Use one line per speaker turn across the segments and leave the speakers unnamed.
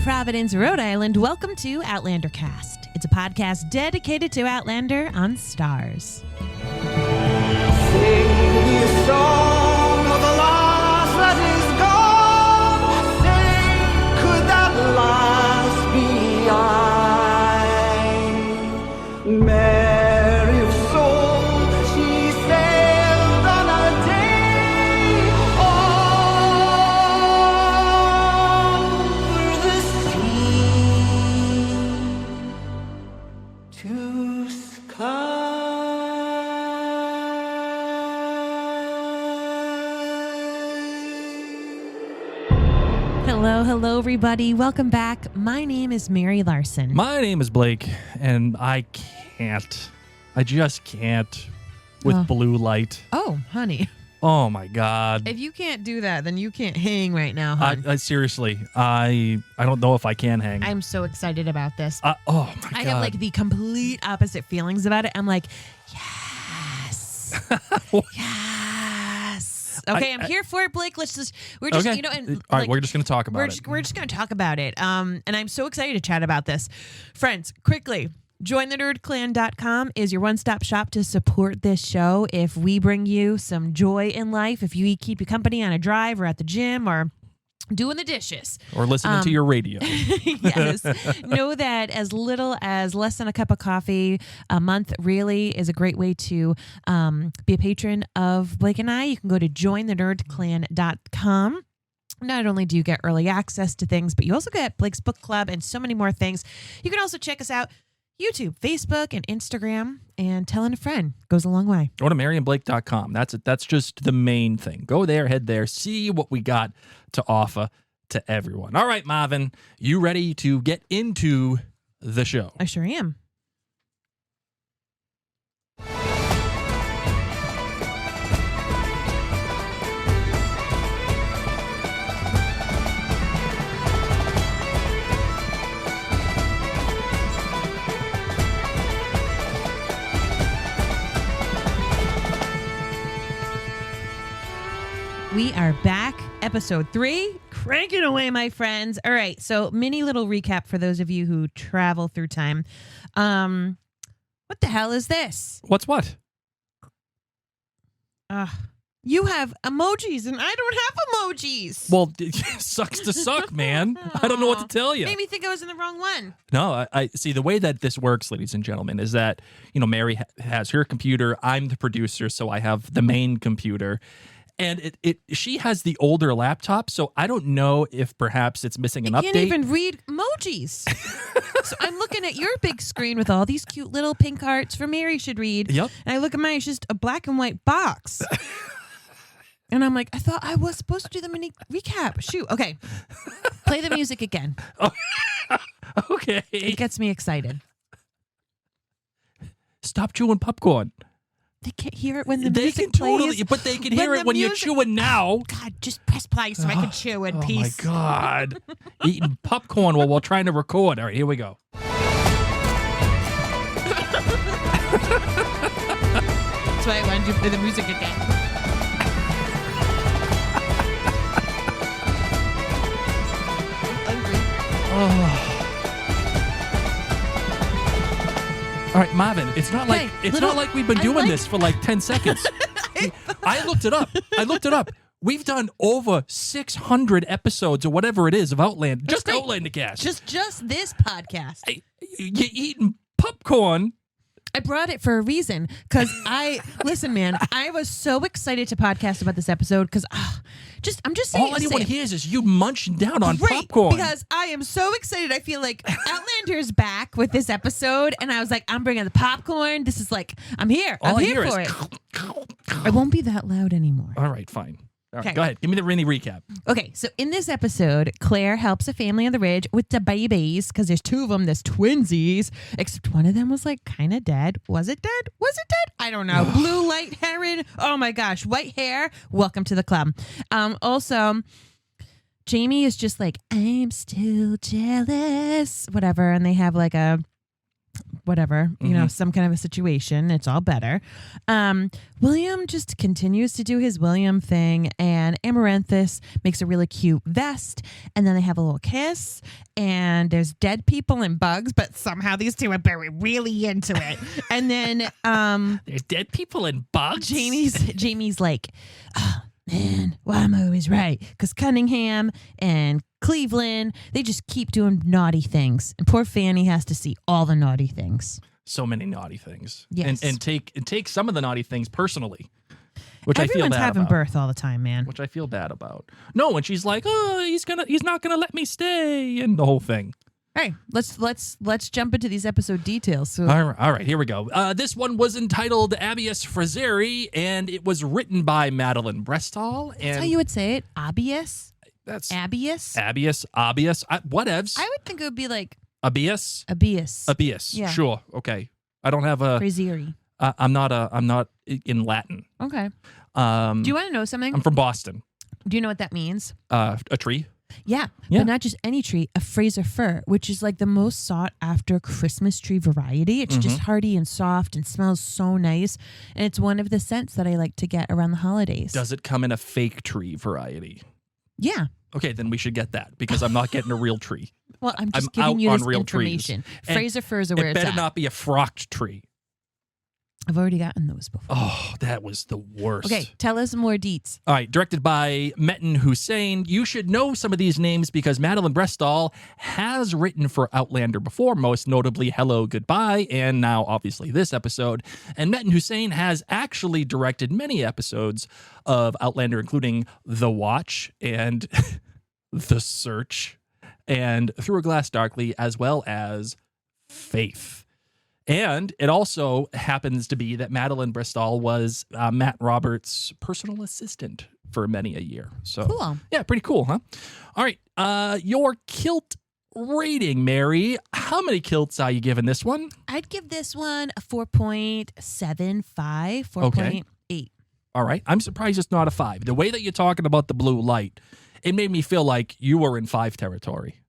Providence, Rhode Island, welcome to Outlander Cast. It's a podcast dedicated to Outlander on Stars.
Sing me a song of the lost that is gone. Say, could that last be I? Mary of soul, she sailed on a day over the sea to sky.
Hello, everybody. Welcome back. My name is Mary Larson.
My name is Blake, and I just can't with blue light.
Oh, honey.
Oh, my God.
If you can't do that, then you can't hang right now, hon.
I seriously, I don't know if I can hang.
I'm so excited about this.
Oh, my God.
I have like the complete opposite feelings about it. I'm like, yes. Yes. Okay, I'm here for it, Blake. We're just,
okay.
you know, and
all right, we're just going to talk about it.
We're just going to talk about it. And I'm so excited to chat about this. Friends, quickly, jointhenerdclan.com is your one-stop shop to support this show. If we bring you some joy in life, if you keep you company on a drive or at the gym or doing the dishes.
Or listening to your radio.
Yes. Know that as little as less than a cup of coffee a month really is a great way to be a patron of Blake and I. You can go to jointhenerdclan.com. Not only do you get early access to things, but you also get Blake's Book Club and so many more things. You can also check us out YouTube, Facebook, and Instagram, and telling a friend goes a long way.
Go to maryandblake.com. That's just the main thing. Go there, head there, see what we got to offer to everyone. All right, Marvin, you ready to get into the show?
I sure am. We are back, episode 3, cranking away, my friends. All right, so mini little recap for those of you who travel through time. What the hell is this?
What's what?
You have emojis, and I don't have emojis.
Well, sucks to suck, man. I don't know what to tell you.
Made me think I was in the wrong one.
No, I see the way that this works, ladies and gentlemen, is that, you know, Mary has her computer. I'm the producer, so I have the main computer. And she has the older laptop, so I don't know if perhaps it's missing an update.
You can't even read emojis. So I'm looking at your big screen with all these cute little pink hearts for Mary should read.
Yep.
And I look at mine, it's just a black and white box. And I'm like, I thought I was supposed to do the mini recap. Shoot. Okay. Play the music again.
Oh. Okay.
It gets me excited.
Stop chewing popcorn.
They can't hear it when the
music
music
plays.
Totally,
but they can hear it when you're chewing now.
God, just press play so I can chew in peace.
Oh, my God. Eating popcorn while we're trying to record. All right, here we go.
That's why I wanted to play the music again. I'm hungry.
Oh. All right, Marvin, it's not like we've been doing this for like 10 seconds. I looked it up. We've done over 600 episodes or whatever it is of Outlander. Just Outlander Cast.
Just this podcast.
You eating popcorn.
I brought it for a reason because listen, man, I was so excited to podcast about this episode because I'm just saying.
All anyone hears is you munching down on popcorn.
Because I am so excited. I feel like Outlander's back with this episode, and I was like, I'm bringing the popcorn. This is like, I'm here. I'm here for it. I won't be that loud anymore.
All right, fine. All right,
Okay.
go ahead. Give me the mini recap.
Okay, so in this episode, Claire helps a family on the ridge with the babies because there's 2 of them, there's twinsies, except one of them was like kind of dead. Was it dead? I don't know. Blue light heron. Oh my gosh, white hair. Welcome to the club. Also, Jamie is just like, I'm still jealous, whatever, and they have like a whatever, you know, some kind of a situation. It's all better. William just continues to do his William thing, and Amaranthus makes a really cute vest, and then they have a little kiss, and there's dead people and bugs, but somehow these two are really into it. And then
There's dead people and bugs?
Jamie's like, oh, man, well, I'm always right. Because Cunningham and Cleveland, they just keep doing naughty things. And poor Fanny has to see all the naughty things.
So many naughty things.
Yes.
And take some of the naughty things personally. Which
Everyone's
I feel bad
having
about.
birth all the time, man.
Which I feel bad about. No, and she's like, oh, he's not gonna let me stay, and the whole thing.
Hey, let's jump into these episode details. So
All right, here we go. This one was entitled Abies Fraseri, and it was written by Madeline Brestall. And
that's how you would say it. Abies?
that's
Abies?
Abies. Whatevs.
I would think it would be like
Abies.
Abies. Yeah.
Sure. Okay. I don't have a.
Fraseri.
I'm not in Latin.
Okay. Do you want to know something?
I'm from Boston.
Do you know what that means?
A tree.
Yeah,
Yeah.
but not just any tree, a Fraser fir, which is like the most sought after Christmas tree variety. It's just hardy and soft and smells so nice. And it's one of the scents that I like to get around the holidays.
Does it come in a fake tree variety?
Yeah.
Okay, then we should get that because I'm not getting a real tree.
Well, I'm just
I'm
giving
out
you
on
this
real
information.
trees. And
Fraser firs are where
It
it's
better
at.
not be a frocked tree.
I've already gotten those before.
Oh, that was the worst.
Okay, tell us more deets.
All right, directed by Metin Hussein. You should know some of these names because Madeline Brestall has written for Outlander before, most notably Hello, Goodbye, and now obviously this episode. And Metin Hussein has actually directed many episodes of Outlander, including The Watch and The Search and Through a Glass Darkly, as well as Faith. And it also happens to be that Madeline Brestall was Matt Roberts' personal assistant for many a year. So,
Cool.
Yeah, pretty cool, huh? All right, your kilt rating, Mary. How many kilts are you giving this one?
I'd give this one a 4.75, 4.8.
All right, I'm surprised it's not a 5. The way that you're talking about the blue light, it made me feel like you were in 5 territory.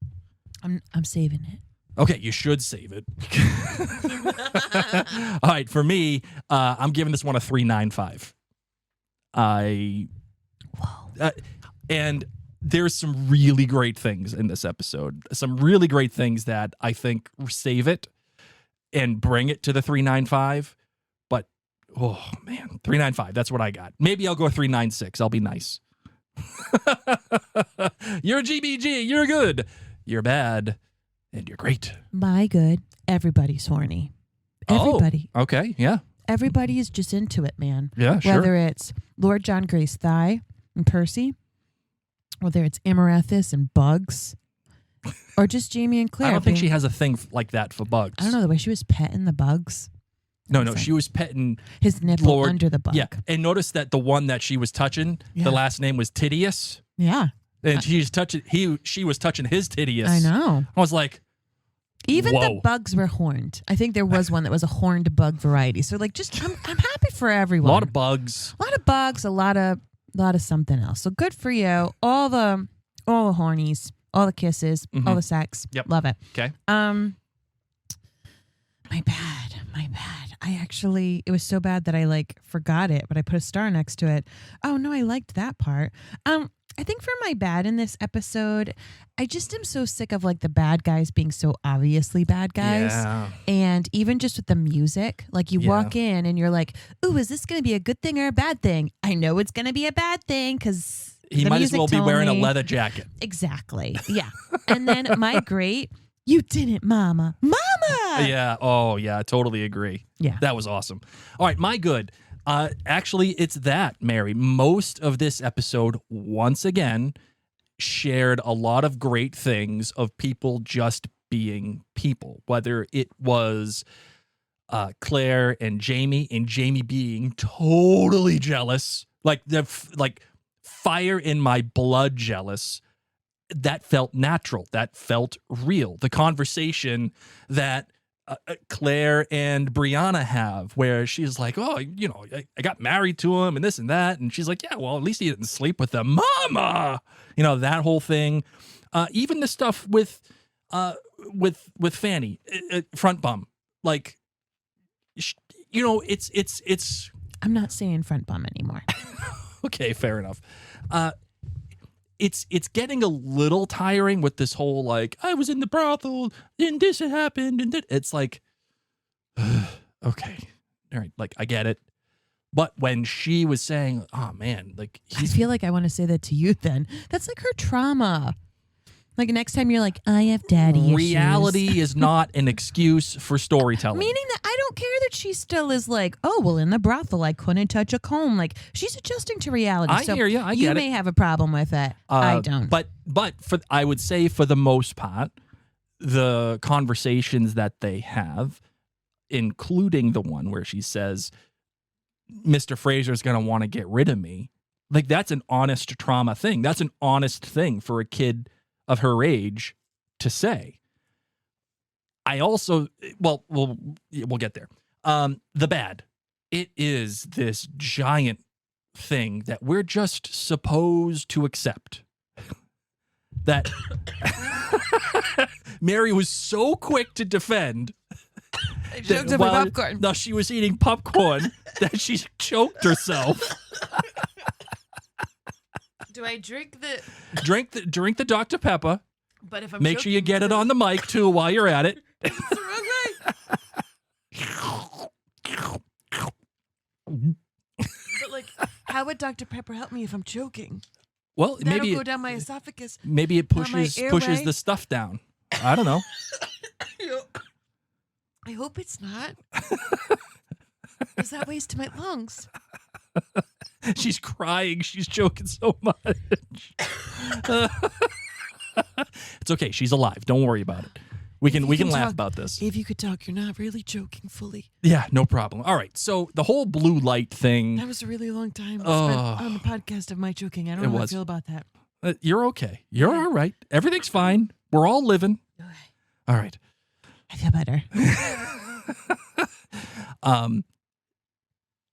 I'm saving it.
Okay, you should save it. All right, for me, I'm giving this one a 3.95. And there's some really great things in this episode. Some really great things that I think save it and bring it to the 3.95. But, oh, man, 3.95, that's what I got. Maybe I'll go 3.96. I'll be nice. You're GBG. You're good. You're bad. And you're great.
My good. Everybody's horny. Everybody.
Oh, okay, yeah.
Everybody is just into it, man.
Yeah, sure.
Whether it's Lord John Grey's thigh and Percy, whether it's Amaranthus and bugs, or just Jamie and Claire.
I don't think she has a thing like that for bugs.
I don't know, the way she was petting the bugs.
No, she was petting
his nipple
Lord,
under the bug.
Yeah, and notice that the one that she was touching, the last name was Titius.
Yeah.
And she was touching his Titius.
I know.
I was like,
even
whoa.
the bugs were horned. I think there was one that was a horned bug variety. So like, just I'm happy for everyone.
A lot of bugs,
a lot of something else. So good for you. All the hornies, all the kisses, all the sex.
Yep.
Love it.
Okay.
My bad. It was so bad that I like forgot it, but I put a star next to it. Oh no, I liked that part. I think for my bad in this episode, I just am so sick of like the bad guys being so obviously bad guys.
Yeah.
And even just with the music, like you walk in and you're like, ooh, is this going to be a good thing or a bad thing? I know it's going to be a bad thing because
He might as well be wearing a leather jacket.
Exactly. Yeah. And then my great, you didn't, mama.
Yeah. Oh, yeah. I totally agree.
Yeah.
That was awesome. All right. My good. Actually, it's that, Mary. Most of this episode, once again, shared a lot of great things of people just being people. Whether it was Claire and Jamie being totally jealous, like fire in my blood jealous. That felt natural. That felt real. The conversation that Claire and Brianna have, where she's like, oh, I got married to him and this and that. And she's like, yeah, well, at least he didn't sleep with the mama. That whole thing. Even the stuff with Fanny, front bum. like, it's
I'm not saying front bum anymore.
okay, fair enough. It's getting a little tiring with this whole like, I was in the brothel and this had happened and it's like, okay, all right, like I get it. But when she was saying, oh man, like
I feel like I want to say that to you then. That's like her trauma. Like next time you're like, I have daddy issues.
Reality is not an excuse for storytelling.
Meaning that I don't care that she still is like, oh, well, in the brothel, I couldn't touch a comb. Like, she's adjusting to reality.
I hear you. I get it.
You may have a problem with it. I don't.
But I would say for the most part, the conversations that they have, including the one where she says, Mr. Fraser's going to want to get rid of me. Like, that's an honest trauma thing. That's an honest thing for a kid of her age to say. I also, well, we'll get there. The bad. It is this giant thing that we're just supposed to accept. That Mary was so quick to defend.
I choked on my popcorn.
No, she was eating popcorn that she choked herself.
Do I drink the...
Drink the Dr. Pepper.
But if I'm
Make sure you get it on the mic, too, while you're at it.
It's the wrong way. But, like, how would Dr. Pepper help me if I'm choking?
Well,
That'll
maybe
go down my esophagus.
Maybe it pushes the stuff down. I don't know.
I hope it's not. Because that weighs to my lungs.
She's crying. She's choking so much. It's okay. She's alive. Don't worry about it. We can laugh about this.
If you could talk, you're not really joking fully.
Yeah, no problem. All right. So the whole blue light thing.
That was a really long time spent on the podcast of my joking. I don't know how I feel about that.
You're okay. You're all right. Everything's fine. We're all living.
Okay.
All right.
I feel better.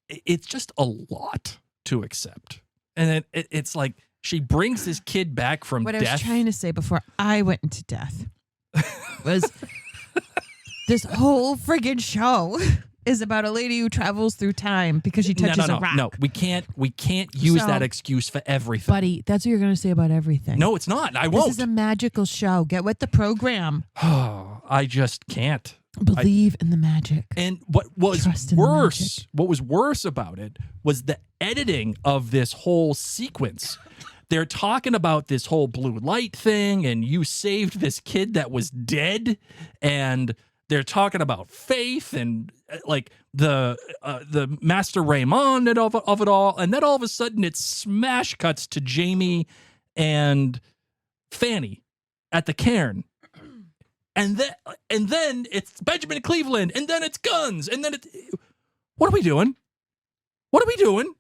It's just a lot to accept. And it's like she brings this kid back from
death.
What
I was trying to say before I went into death was this whole friggin' show is about a lady who travels through time because she touches a rock.
No, we can't use that excuse for everything.
Buddy, that's what you're going to say about everything.
No, it's not. I won't.
This is a magical show. Get with the program.
Oh, I just can't.
Believe in the magic.
And what was worse about it was the editing of this whole sequence. They're talking about this whole blue light thing, and you saved this kid that was dead, and they're talking about faith and like the Master Raymond and of it all, and then all of a sudden it smash cuts to Jamie and Fanny at the cairn. And then it's Benjamin Cleveland, and then it's guns, and then it's... What are we doing? What are we doing?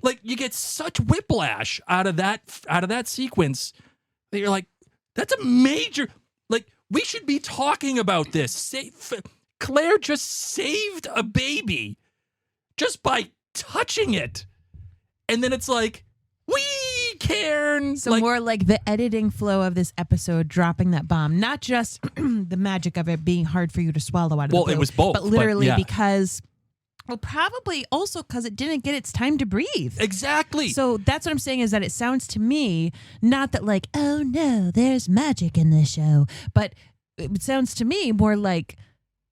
Like, you get such whiplash out of that sequence that you're like, that's a major... Like, we should be talking about this. Claire just saved a baby just by touching it. And then it's like, cairn.
So more like the editing flow of this episode dropping that bomb, not just the magic of it being hard for you to swallow out of the blue,
it was both,
but literally because, well, probably also because it didn't get its time to breathe.
Exactly.
So that's what I'm saying is that it sounds to me, not that like, oh no, there's magic in this show, but it sounds to me more like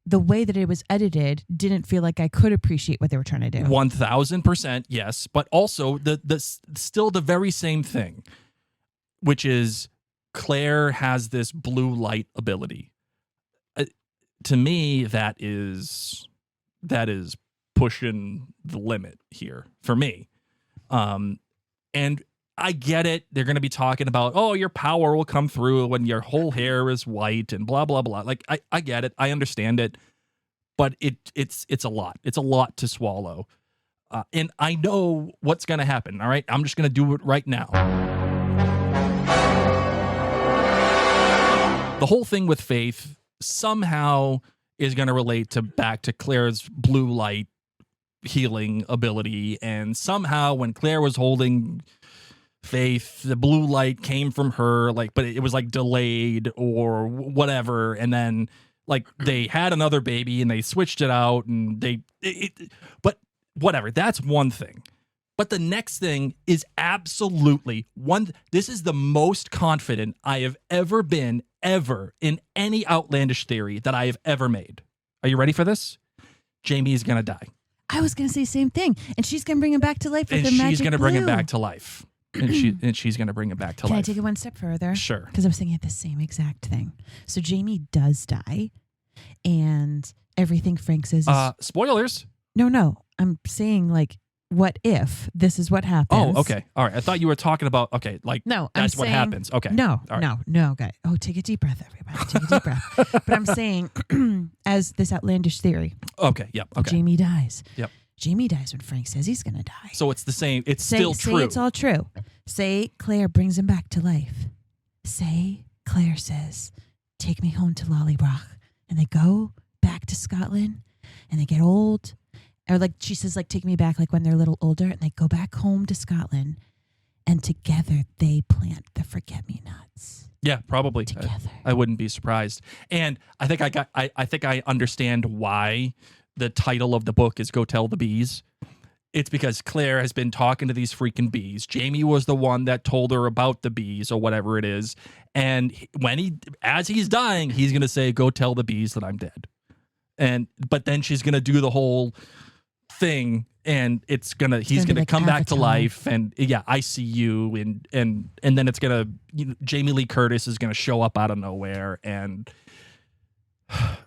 the way that it was edited didn't feel like I could appreciate what they were trying to do.
1000%, yes, but also the still the very same thing, which is Claire has this blue light ability. To me, that is pushing the limit here for me. And I get it. They're going to be talking about, oh, your power will come through when your whole hair is white and blah, blah, blah. Like, I get it. I understand it. But it's a lot. It's a lot to swallow. And I know what's going to happen. All right. I'm just going to do it right now. The whole thing with Faith somehow is going to relate back to Claire's blue light healing ability. And somehow when Claire was holding Faith, the blue light came from her, like, but it was like delayed or whatever. And then Like they had another baby and they switched it out and but whatever. That's one thing. But the next thing is absolutely this is the most confident I have ever been in any outlandish theory that I have ever made. Are you ready for this? Jamie is going to die.
I was going to say the same thing. And she's going to bring him back to life with her magic
And she's going to bring him
glue.
back to life. And she's going to bring him back to
Can
life.
I take it one step further?
Sure.
Because I was thinking of the same exact thing. So Jamie does die, and everything Frank says is...
Spoilers.
No. I'm saying, like, what if this is what happens?
Oh, okay. All right. I thought you were talking about, okay, like,
No,
that's
I'm
what
saying,
happens. Okay.
No,
All right.
no, guys. Oh, take a deep breath, everybody. Take a deep breath. But I'm saying, as this outlandish theory,
Okay. Yep. Okay.
Jamie dies.
Yep.
Jamie dies when Frank says he's going to die.
So it's the same. It's still
say
true.
It's all true. Say Claire brings him back to life. Say Claire says, take me home to Lollybroch. And they go back to Scotland and they get old. Or like she says, like, take me back like when they're a little older. And they go back home to Scotland. And together they plant the forget-me-nots.
Yeah, probably.
Together.
I wouldn't be surprised. And I think I think I understand why the title of the book is Go Tell the Bees. It's because Claire has been talking to these freaking bees. Jamie was the one that told her about the bees or whatever it is. And as he's dying, he's going to say, go tell the bees that I'm dead. But then she's going to do the whole thing and he's going to
like
come back to
Avatar.
life. And yeah, I see you. And then it's going to, Jamie Lee Curtis is going to show up out of nowhere and,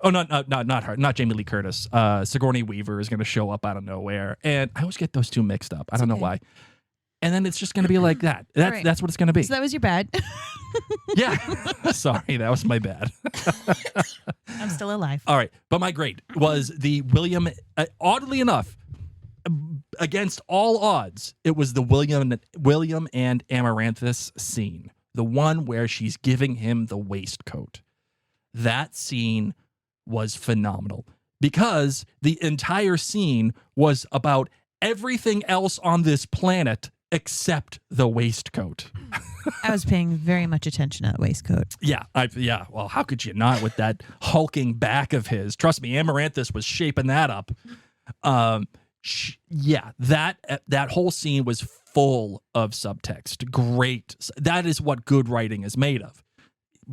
oh, not her, not Jamie Lee Curtis. Sigourney Weaver is going to show up out of nowhere, and I always get those two mixed up. I don't know why. And then it's just going to be like that. That's what it's going to be.
So that was your bad.
Yeah. Sorry, that was my bad.
I'm still alive.
All right, but my grade was the William. Oddly enough, against all odds, it was the William and Amaranthus scene, the one where she's giving him the waistcoat. That scene was phenomenal because the entire scene was about everything else on this planet except the waistcoat.
I was paying very much attention to that waistcoat.
Yeah. Well, how could you not with that hulking back of his? Trust me, Amaranthus was shaping that up. Yeah, that whole scene was full of subtext. Great. That is what good writing is made of.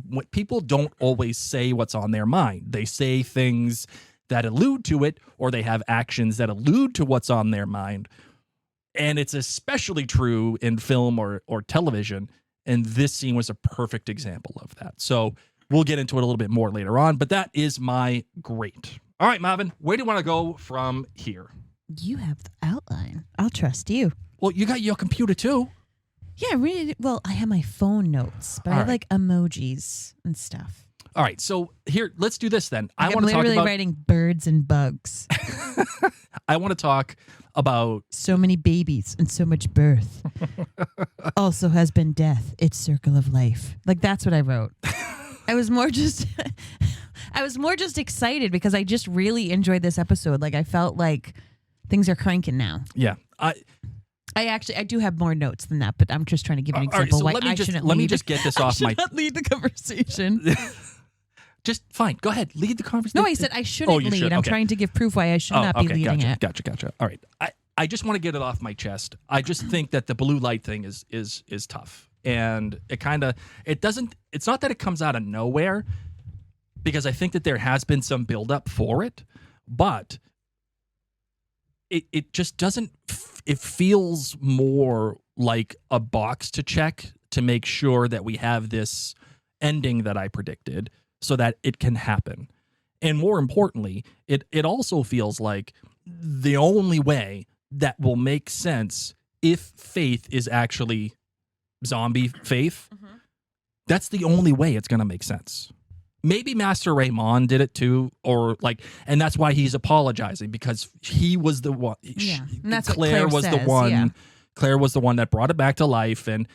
What people don't always say what's on their mind. They say things that allude to it, or they have actions that allude to what's on their mind. And it's especially true in film or television. And this scene was a perfect example of that. So we'll get into it a little bit more later on, but that is my grade. All right, Marvin, where do you want to go from here?
You have the outline. I'll trust you.
Well, you got your computer too.
Yeah, really. Well, I have my phone notes, but
All
I
right.
like emojis and stuff.
All right, so here, let's do this then. I
I'm
want to talk
literally
about.
writing birds and bugs.
I want to talk about.
So many babies and so much birth. Also has been death. It's circle of life. Like that's what I wrote. I was more just excited because I just really enjoyed this episode. Like I felt like things are cranking now.
Yeah,
I do have more notes than that, but I'm just trying to give an
all right,
example
so
why
let me
I
just
shouldn't
let me
lead.
just get this
I
off
should
my.
not lead the conversation.
Just fine. Go ahead. Lead the conversation.
No, I said I shouldn't
Oh, you
lead.
should.
I'm
Okay.
trying to give proof why I should not be leading it.
Gotcha. All right. I just want to get it off my chest. I just think that the blue light thing is tough. And it's not that it comes out of nowhere, because I think that there has been some buildup for it, but it just doesn't, it feels more like a box to check to make sure that we have this ending that I predicted so that it can happen. And more importantly, it also feels like the only way that will make sense if Faith is actually zombie Faith, that's the only way it's going to make sense. Maybe Master Raymond did it too, and that's why he's apologizing, because he was the one.
Yeah, and that's what
Claire was
says,
the one.
yeah.
Claire was the one that brought it back to life, and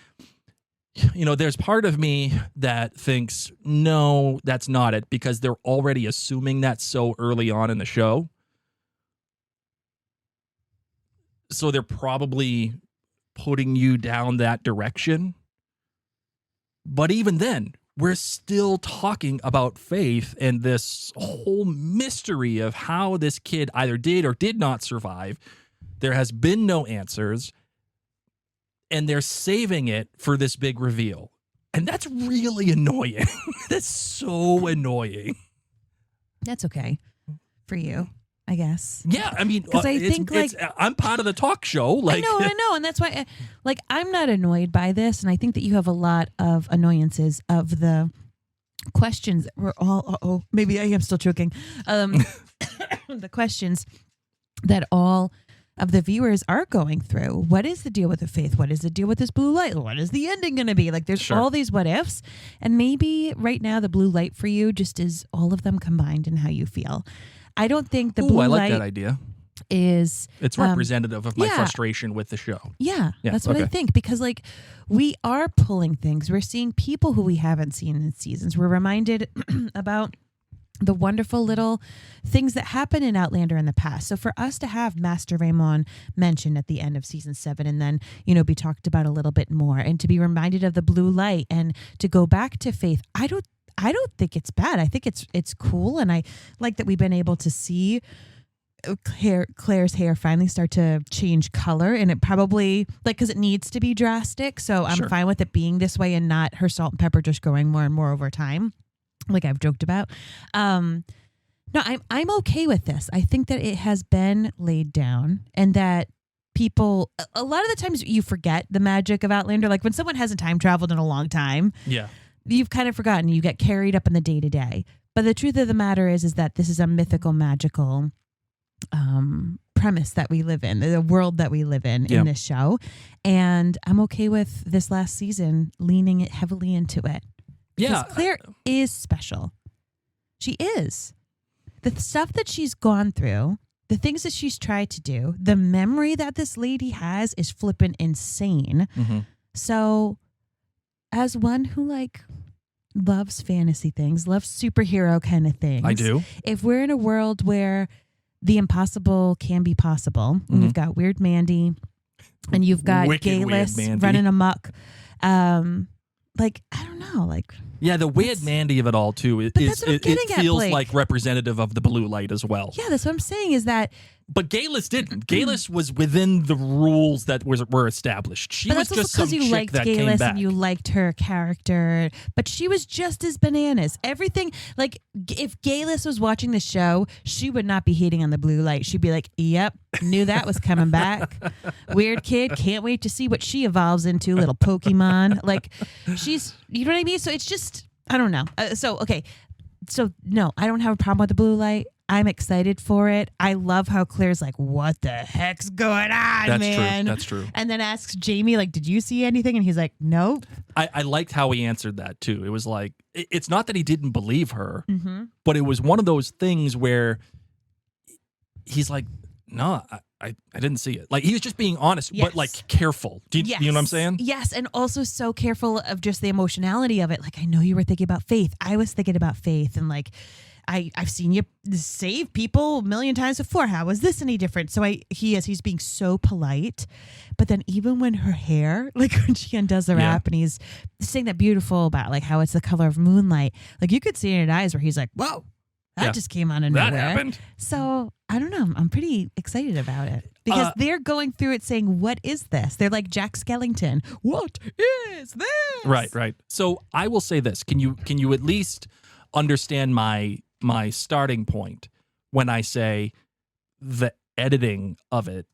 there's part of me that thinks, no, that's not it, because they're already assuming that so early on in the show. So they're probably putting you down that direction. But even then, we're still talking about Faith and this whole mystery of how this kid either did or did not survive. There has been no answers, and they're saving it for this big reveal. And that's really annoying. That's so annoying.
That's okay for you, I guess.
Yeah, I mean,
'Cause I think,
I'm part of the talk show. Like,
I know, and that's why, I'm not annoyed by this, and I think that you have a lot of annoyances of the questions that we're all. Maybe I am still choking. The questions that all of the viewers are going through. What is the deal with the Faith? What is the deal with this blue light? What is the ending going to be? Like, there's all these what ifs, and maybe right now the blue light for you just is all of them combined in how you feel. I don't think the blue
I like
light
that idea.
Is
it's representative of my frustration with the show.
Yeah, that's what I think, because we are pulling things. We're seeing people who we haven't seen in seasons. We're reminded about the wonderful little things that happen in Outlander in the past. So for us to have Master Raymond mentioned at the end of season 7 and then, be talked about a little bit more, and to be reminded of the blue light and to go back to Faith, I don't think it's bad. I think it's cool, and I like that we've been able to see Claire's hair finally start to change color, and it probably because it needs to be drastic. So I'm fine with it being this way and not her salt and pepper just growing more and more over time, like I've joked about. No, I'm okay with this. I think that it has been laid down, and that people, a lot of the times you forget the magic of Outlander. Like when someone hasn't time traveled in a long time, you've kind of forgotten. You get carried up in the day to day. But the truth of the matter is that this is a mythical, magical premise that we live in, the world that we live in this show. And I'm okay with this last season leaning it heavily into it. Because Claire is special. She is. The stuff that she's gone through, the things that she's tried to do, the memory that this lady has is flippin' insane.
Mm-hmm.
So as one who loves fantasy things, loves superhero kind of things.
I do.
If we're in a world where the impossible can be possible, and you've got Weird Mandy, and you've got Gayless running amok, I don't know,
the Weird Mandy of it all too it feels like representative of the blue light as well.
Yeah, that's what I'm saying is that.
But Gayless didn't. Gayless was within the rules that were established. She was just some
you
chick
liked
that
Gayless
came back.
And you liked her character, but she was just as bananas. Everything, if Gayless was watching the show, she would not be hating on the blue light. She'd be like, "Yep, knew that was coming back. Weird kid, can't wait to see what she evolves into, little Pokemon." She's, you know what I mean? So it's just, I don't know. So no, I don't have a problem with the blue light. I'm excited for it. I love how Claire's like, "What the heck's going on, man?"
That's true.
And then asks Jamie, "Did you see anything?" And he's like, "Nope."
I liked how he answered that too. It was like, it's not that he didn't believe her, but it was one of those things where he's like, "No, I didn't see it." He was just being honest, but careful. You know what I'm saying?
Yes, and also so careful of just the emotionality of it. I know you were thinking about Faith. I was thinking about Faith, and I've seen you save people a million times before. How is this any different? So he's being so polite, but then even when her hair, when she undoes the wrap and he's saying that beautiful about how it's the color of moonlight, you could see in her eyes where he's like, "Whoa, that just came out of nowhere."
That happened.
So I don't know. I'm pretty excited about it because they're going through it saying, "What is this?" They're like Jack Skellington. "What is this?"
Right. So I will say this: Can you at least understand my starting point when I say the editing of it,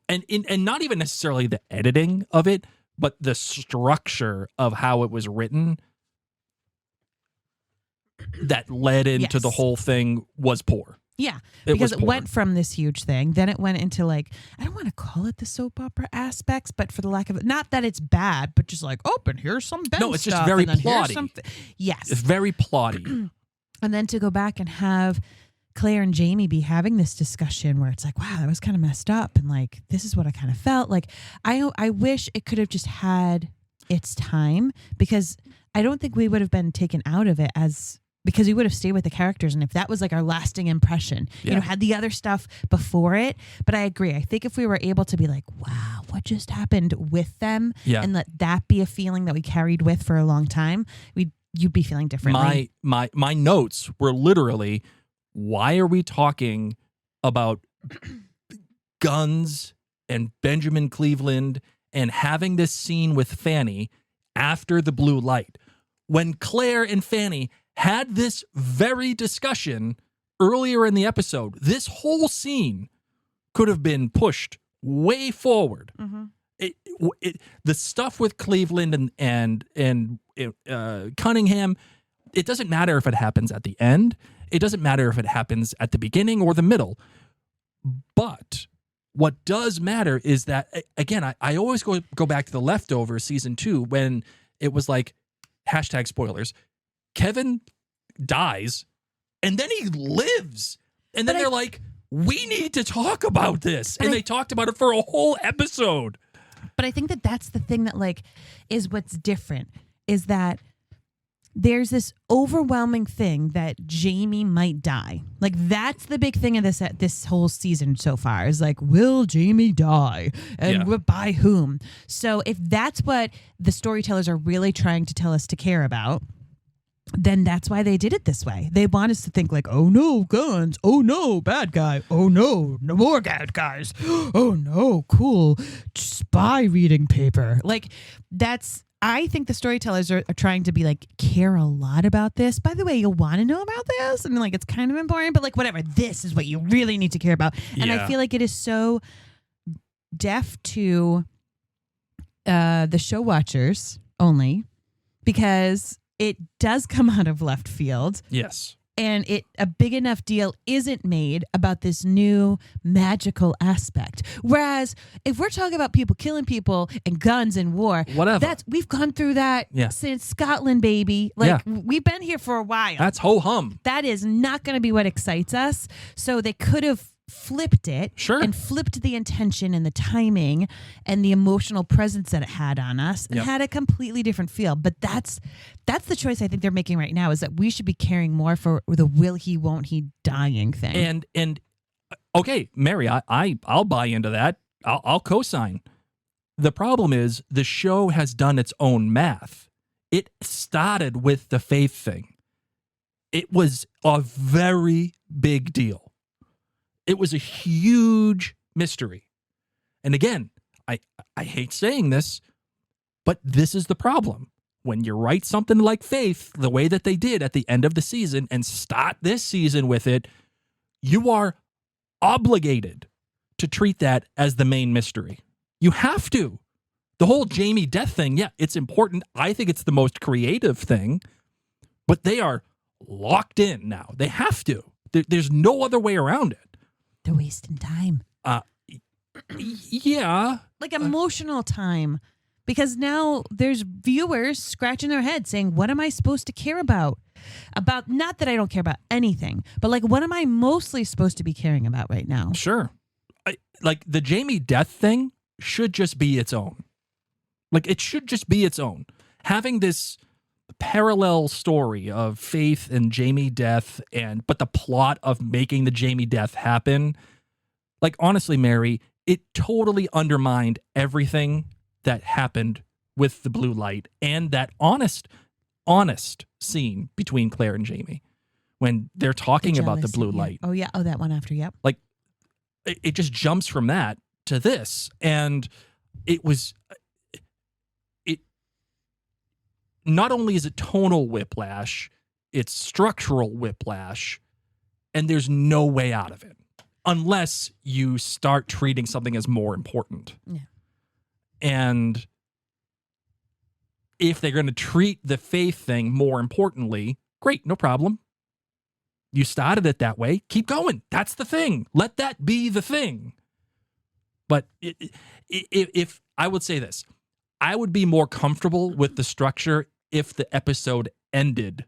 and not even necessarily the editing of it, but the structure of how it was written that led into the whole thing was poor.
Yeah, because it went from this huge thing, then it went into I don't want to call it the soap opera aspects, but for the lack of it, not that it's bad, but just and here's some Ben
No, it's
stuff,
just very
and then here's
plotty.
Yes,
It's very plotty.
And then to go back and have Claire and Jamie be having this discussion where it's wow, that was kind of messed up, and this is what I kind of felt. I wish it could have just had its time, because I don't think we would have been taken out of it because we would have stayed with the characters, and if that was our lasting impression, had the other stuff before it. But I agree. I think if we were able to be "Wow, what just happened with them?" and let that be a feeling that we carried with for a long time,
you'd be feeling differently.
My notes were literally, why are we talking about guns and Benjamin Cleveland and having this scene with Fanny after the blue light when Claire and Fanny had this very discussion earlier in the episode? This whole scene could have been pushed way forward.
Mm-hmm.
The stuff with Cleveland and Cunningham, it doesn't matter if it happens at the end. It doesn't matter if it happens at the beginning or the middle. But what does matter is that, again, I always go back to The Leftovers season 2 when it was like, hashtag spoilers, Kevin dies and then he lives. And then they're like, we need to talk about this. And they talked about it for a whole episode.
But I think that that's the thing that like is what's different is that there's this overwhelming thing that Jamie might die. Like that's the big thing of this whole season so far is like, will Jamie die? And by whom? So if that's what the storytellers are really trying to tell us to care about, then that's why they did it this way. They want us to think like, oh no, guns. Oh no, bad guy. Oh no, no more bad guys. Oh no, cool spy reading paper. Like I think the storytellers are trying to be like, care a lot about this. By the way, you'll want to know about this. And like, it's kind of important, but like, whatever, this is what you really need to care about. And I feel like it is so deaf to the show watchers only because it does come out of left field.
Yes.
And a big enough deal isn't made about this new magical aspect. Whereas if we're talking about people killing people and guns and war,
whatever,
we've gone through that since Scotland, baby. Like we've been here for a while.
That's ho hum.
That is not going to be what excites us. So they could have flipped it and flipped the intention and the timing and the emotional presence that it had on us and had a completely different feel. But that's the choice I think they're making right now is that we should be caring more for the will he, won't he dying thing.
And okay, Mary, I'll buy into that. I'll co-sign. The problem is the show has done its own math. It started with the faith thing. It was a very big deal. It was a huge mystery. And again, I hate saying this, but this is the problem. When you write something like Faith, the way that they did at the end of the season and start this season with it, you are obligated to treat that as the main mystery. You have to. The whole Jamie death thing, it's important. I think it's the most creative thing, but they are locked in now. They have to. There's no other way around it.
They're wasting time.
Yeah.
Like emotional time. Because now there's viewers scratching their head saying, what am I supposed to care about? Not that I don't care about anything, but like, what am I mostly supposed to be caring about right now?
Sure. Like the Jamie death thing should just be its own. Like it should just be its own. Having this parallel story of Faith and Jamie death but the plot of making the Jamie death happen, like honestly, Mary, it totally undermined everything that happened with the blue light and that honest scene between Claire and Jamie when they're talking about the blue light.
Oh yeah. Oh, that one after. Yep.
Like it just jumps from that to this. And it was, not only is it tonal whiplash, it's structural whiplash, and there's no way out of it unless you start treating something as more important.
Yeah.
And if they're going to treat the faith thing more importantly, great, no problem. You started it that way. Keep going. That's the thing. Let that be the thing. But if I would say this, I would be more comfortable with the structure if the episode ended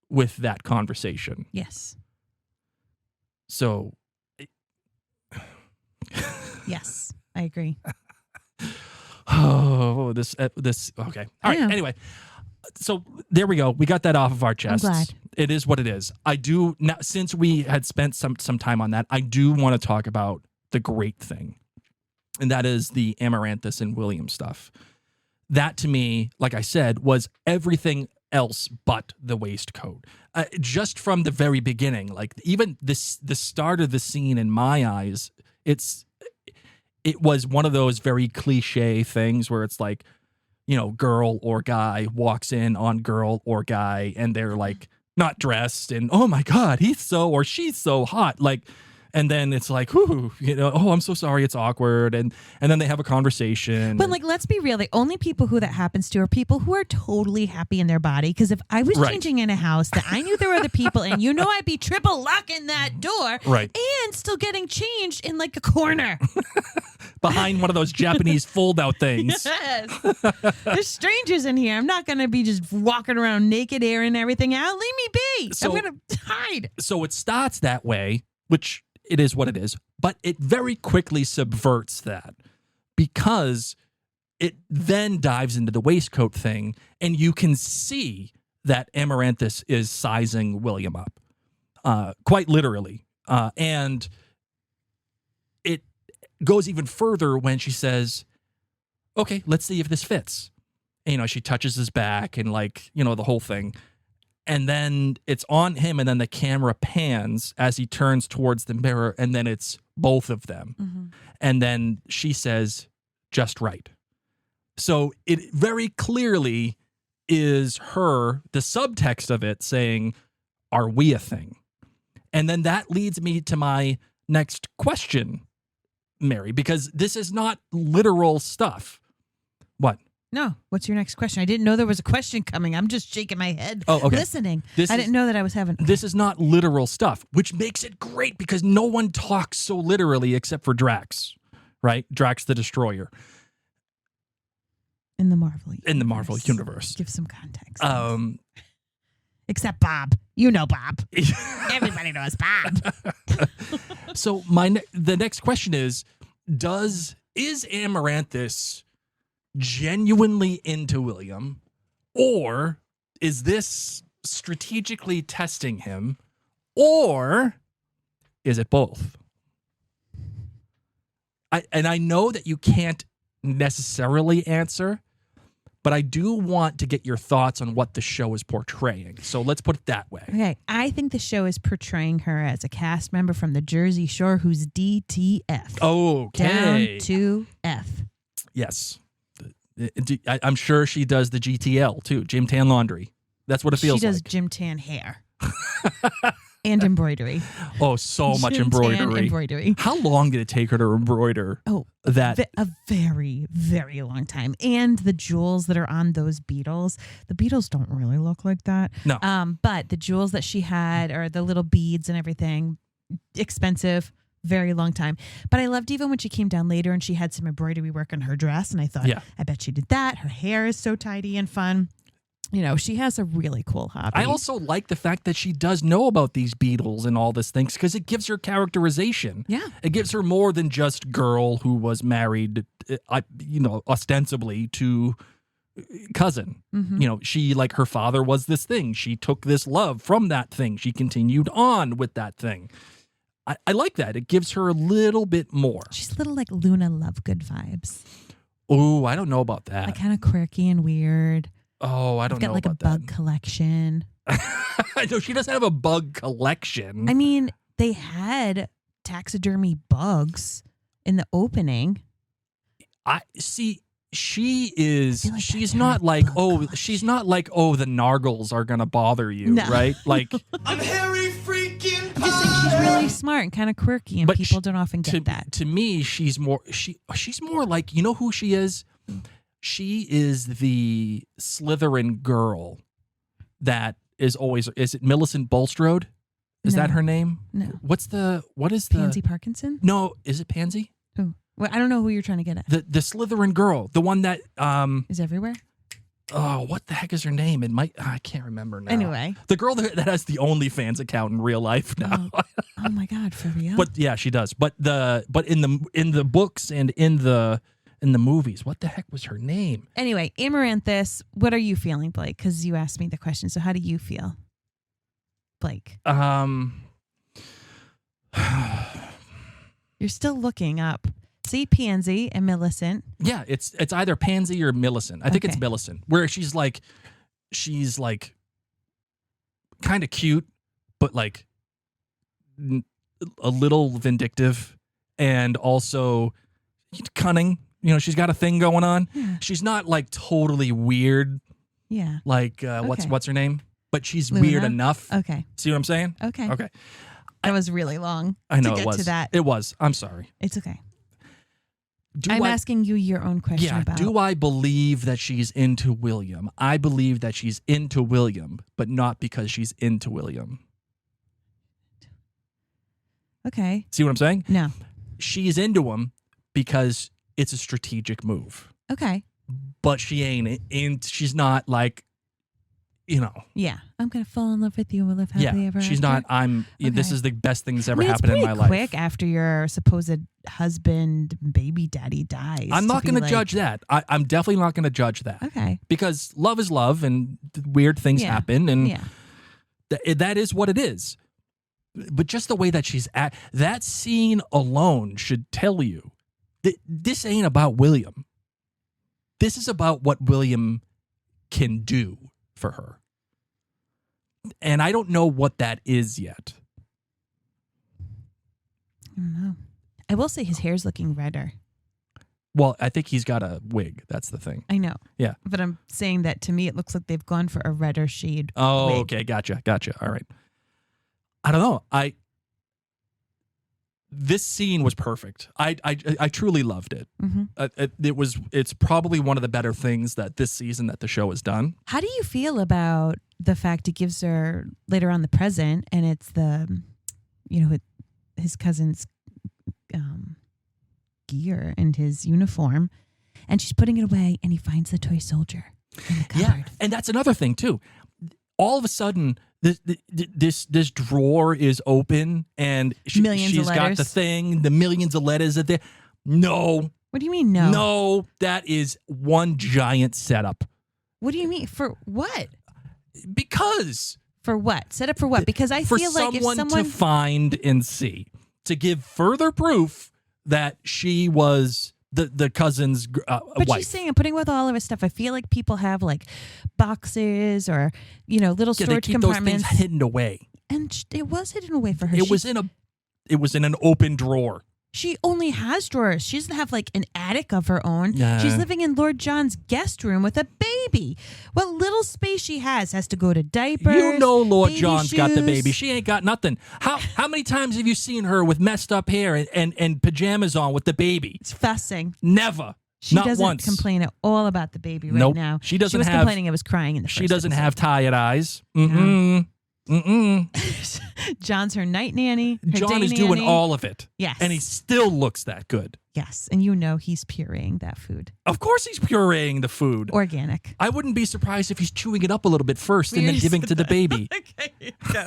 with that conversation.
Yes.
So.
Yes, I agree.
Oh, this. Okay. All right. Anyway, so there we go. We got that off of our chests.
I'm glad.
It is what it is. I do now, since we had spent some time on that, I do want to talk about the great thing, and that is the Amaranthus and William stuff. that to me, like I said, was everything else but the waistcoat. Just from the very beginning, like even the start of the scene in my eyes, it was one of those very cliche things where it's like, you know, girl or guy walks in on girl or guy and they're like not dressed and, oh my God, he's so, or she's so hot. Like, and then it's like, whoo, you know, oh, I'm so sorry, it's awkward. And then they have a conversation.
But like, let's be real. The only people who that happens to are people who are totally happy in their body. Because if I was changing in a house that I knew there were other people in, you know, I'd be triple locking that door.
Right.
And still getting changed in like a corner.
Behind one of those Japanese fold out things.
Yes. There's strangers in here. I'm not going to be just walking around naked, airing everything out. Leave me be.
So-
I'm going to hide.
So it starts that way, which it is what it is, but it very quickly subverts that because it then dives into the waistcoat thing, and you can see that Amaranthus is sizing William up, quite literally. And it goes even further when she says, okay, let's see if this fits. And, you know, she touches his back and, like, you know, the whole thing. And then it's on him, and then the camera pans as he turns towards the mirror, and then it's both of them.
Mm-hmm.
And then she says, just right. So it very clearly is her, the subtext of it saying, are we a thing? And then that leads me to my next question, Mary, because this is not literal stuff. What?
No. What's your next question? I didn't know there was a question coming. I'm just shaking my head,
Oh, okay.
listening.
This
I
is-
didn't know that I was having.
This is not literal stuff, which makes it great because no one talks so literally except for Drax, right? Drax the Destroyer
In the Marvel universe.
in the Marvel universe.
Give some context.
Um,
Except Bob. You know Bob. Everybody knows Bob.
so the next question is Amaranthus genuinely into William, or is this strategically testing him, or is it both? I know that you can't necessarily answer, but I do want to get your thoughts on what the show is portraying. So let's put it that way.
Okay. I think the show is portraying her as a cast member from the Jersey Shore who's DTF.
Okay.
Down to F.
Yes. I'm sure she does the GTL too, Gym Tan Laundry. That's what it feels
She does
like.
gym tan hair. And embroidery.
Oh, so much
Gym tan
embroidery.
embroidery.
How long did it take her to embroider
Oh,
that?
a very, very long time. And the jewels that are on those beetles, the beetles don't really look like that.
No.
But the jewels that she had, or the little beads and everything, expensive, very long time. But I loved even when she came down later and she had some embroidery work on her dress. And I thought,
Yeah.
I bet she did that. Her hair is so tidy and fun. You know, she has a really cool hobby.
I also like the fact that she does know about these beetles and all this things because it gives her characterization.
Yeah.
It gives her more than just girl who was married, ostensibly to cousin.
Mm-hmm.
You know, she, like, her father was this thing. She took this love from that thing. She continued on with that thing. I like that. It gives her a little bit more.
She's a little like Luna Lovegood vibes.
Oh, I don't know about that.
Like kind of quirky and weird.
Oh, I don't
Got
know
like a
about
bug collection.
that. No, she doesn't have a bug collection.
I mean, they had taxidermy bugs in the opening.
I see. She is.
feel like
She's
that's
not
her
like.
bug
Oh,
collection.
she's not like. Oh, the Nargles are gonna bother you,
No.
right? Like
I'm Harry freaking
I'm just saying she's really smart and kind of quirky, and
But
people
she-
don't often get that.
to me, she's more. She's more like. You know who she is? She is the Slytherin girl that is always. Is it Millicent Bulstrode? Is that
No.
her name?
No.
What is
Pansy Parkinson?
No, is it Pansy?
Who? Well, I don't know who you're trying to get at.
The Slytherin girl, the one that
Is everywhere?
oh, what the heck is her name? It might I can't remember now.
Anyway.
the girl that has the OnlyFans account in real life now.
Oh my God, for real?
But yeah, she does. But in the books and in the movies, what the heck was her name?
Anyway, Amaranthus, what are you feeling, Blake? Because you asked me the question. So how do you feel, Blake?
Um,
You're still looking up
Chelsea, Pansy, and Millicent.
Yeah, it's either Pansy or Millicent. I think it's
Okay.
Millicent, where she's like kind of cute, but like a little vindictive, and also cunning. You know, she's got a thing going on.
Yeah.
She's not like totally weird,
Yeah.
like
Okay.
what's her name? But she's
Luna?
weird enough.
Okay.
See what I'm saying?
Okay.
Okay.
That was really long.
I know
to get
it was.
to that.
It was. I'm sorry.
It's okay.
I'm
asking you your own question
Yeah,
about.
do I believe that she's into William? I believe that she's into William, but not because she's into William.
Okay.
See what I'm saying?
No.
She's into him because it's a strategic move.
Okay.
But she ain't she's not like, you know.
Yeah. I'm gonna fall in love with you and live happily
Yeah,
ever
she's
after.
not. This
Okay.
is the best thing that's
I
ever
mean,
happened in
it's
my
pretty
life.
quick after your supposed husband, baby daddy dies.
I'm not
going to
going to judge that. I'm definitely not going to judge that.
Okay.
Because love is love, and weird things
Yeah.
happen, and
Yeah.
that is what it is. But just the way that she's at, that scene alone should tell you that this ain't about William. This is about what William can do for her. And I don't know what that is yet.
I don't know. I will say his hair's looking redder.
Well, I think he's got a wig. That's the thing.
I know.
Yeah.
But I'm saying that to me, it looks like they've gone for a redder shade.
Oh,
wig.
okay. Gotcha. All right. I don't know. This scene was perfect. I truly loved it.
Mm-hmm.
It's probably one of the better things that this season that the show has done.
How do you feel about the fact he gives her later on the present, and it's the, his cousin's gear and his uniform, and she's putting it away, and he finds the toy soldier in the cupboard.
Yeah, and that's another thing too. All of a sudden, this drawer is open, and
Millions of
she's got
letters.
the thing, the millions of letters that there. No,
What do you mean no?
no, that is one giant setup.
What do you mean? For what?
Because
For what? Set up for what? Because I
for
feel like if
someone
someone
to find and see, to give further proof that she was the cousin's
But
wife.
she's saying, I'm putting with all of his stuff. I feel like people have like boxes or, little
Yeah, they
storage
keep those
compartments.
things hidden away.
And it was hidden away for her.
It was in an open drawer.
She only has drawers. She doesn't have like an attic of her own.
Nah.
She's living in Lord John's guest room with a baby. What little space she has to go to diapers.
You know Lord
baby
John's got the
shoes.
baby. She ain't got nothing. How many times have you seen her with messed up hair and pajamas on with the baby?
It's fussing.
Never.
She
Not
doesn't
once.
complain at all about the baby right
Nope.
now.
She doesn't
was
have-
complaining it was crying in the
She
first
doesn't
episode.
have tired eyes. Mm-mm. Mm-mm.
John's her night nanny. Her
John
day
is doing
nanny.
all of it.
Yes.
And he still looks that good.
Yes. And he's pureeing that food.
Of course he's pureeing the food.
Organic.
I wouldn't be surprised if he's chewing it up a little bit first and then
Weird.
giving it to the baby.
Okay, go.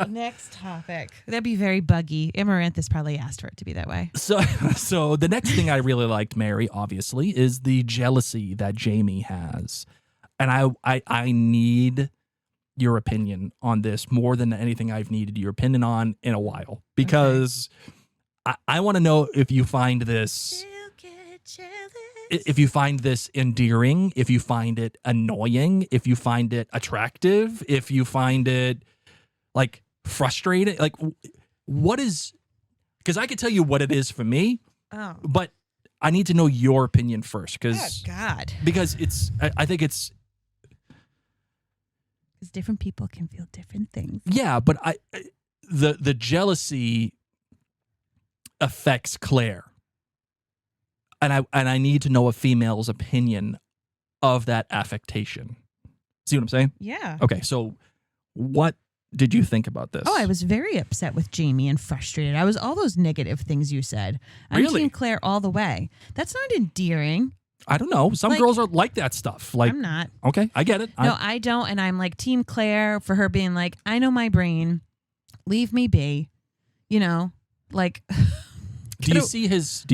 Next topic. That'd be very buggy. Amaranthus probably asked for it to be that way.
So the next thing I really liked, Mary, obviously, is the jealousy that Jamie has. And I need your opinion on this more than anything I've needed your opinion on in a while. Because I want to know if you find this endearing, if you find it annoying, if you find it attractive, if you find it like frustrating, like what is, because I can tell you what it is for me,
Oh.
but I need to know your opinion first
Oh, God.
because I think it's,
Because different people can feel different things.
yeah, but the jealousy affects Claire. And I need to know a female's opinion of that affectation. See what I'm saying?
Yeah.
Okay, so what did you think about this?
Oh, I was very upset with Jamie and frustrated. I was all those negative things you said. I'm
Really?
Team Claire all the way. That's not endearing.
I don't know. Some
Like-
girls are like that stuff. Like,
I'm not.
okay, I get it.
No, I don't. And I'm like Team Claire for her being like, I know my brain. Leave me be. Like.
Do you see his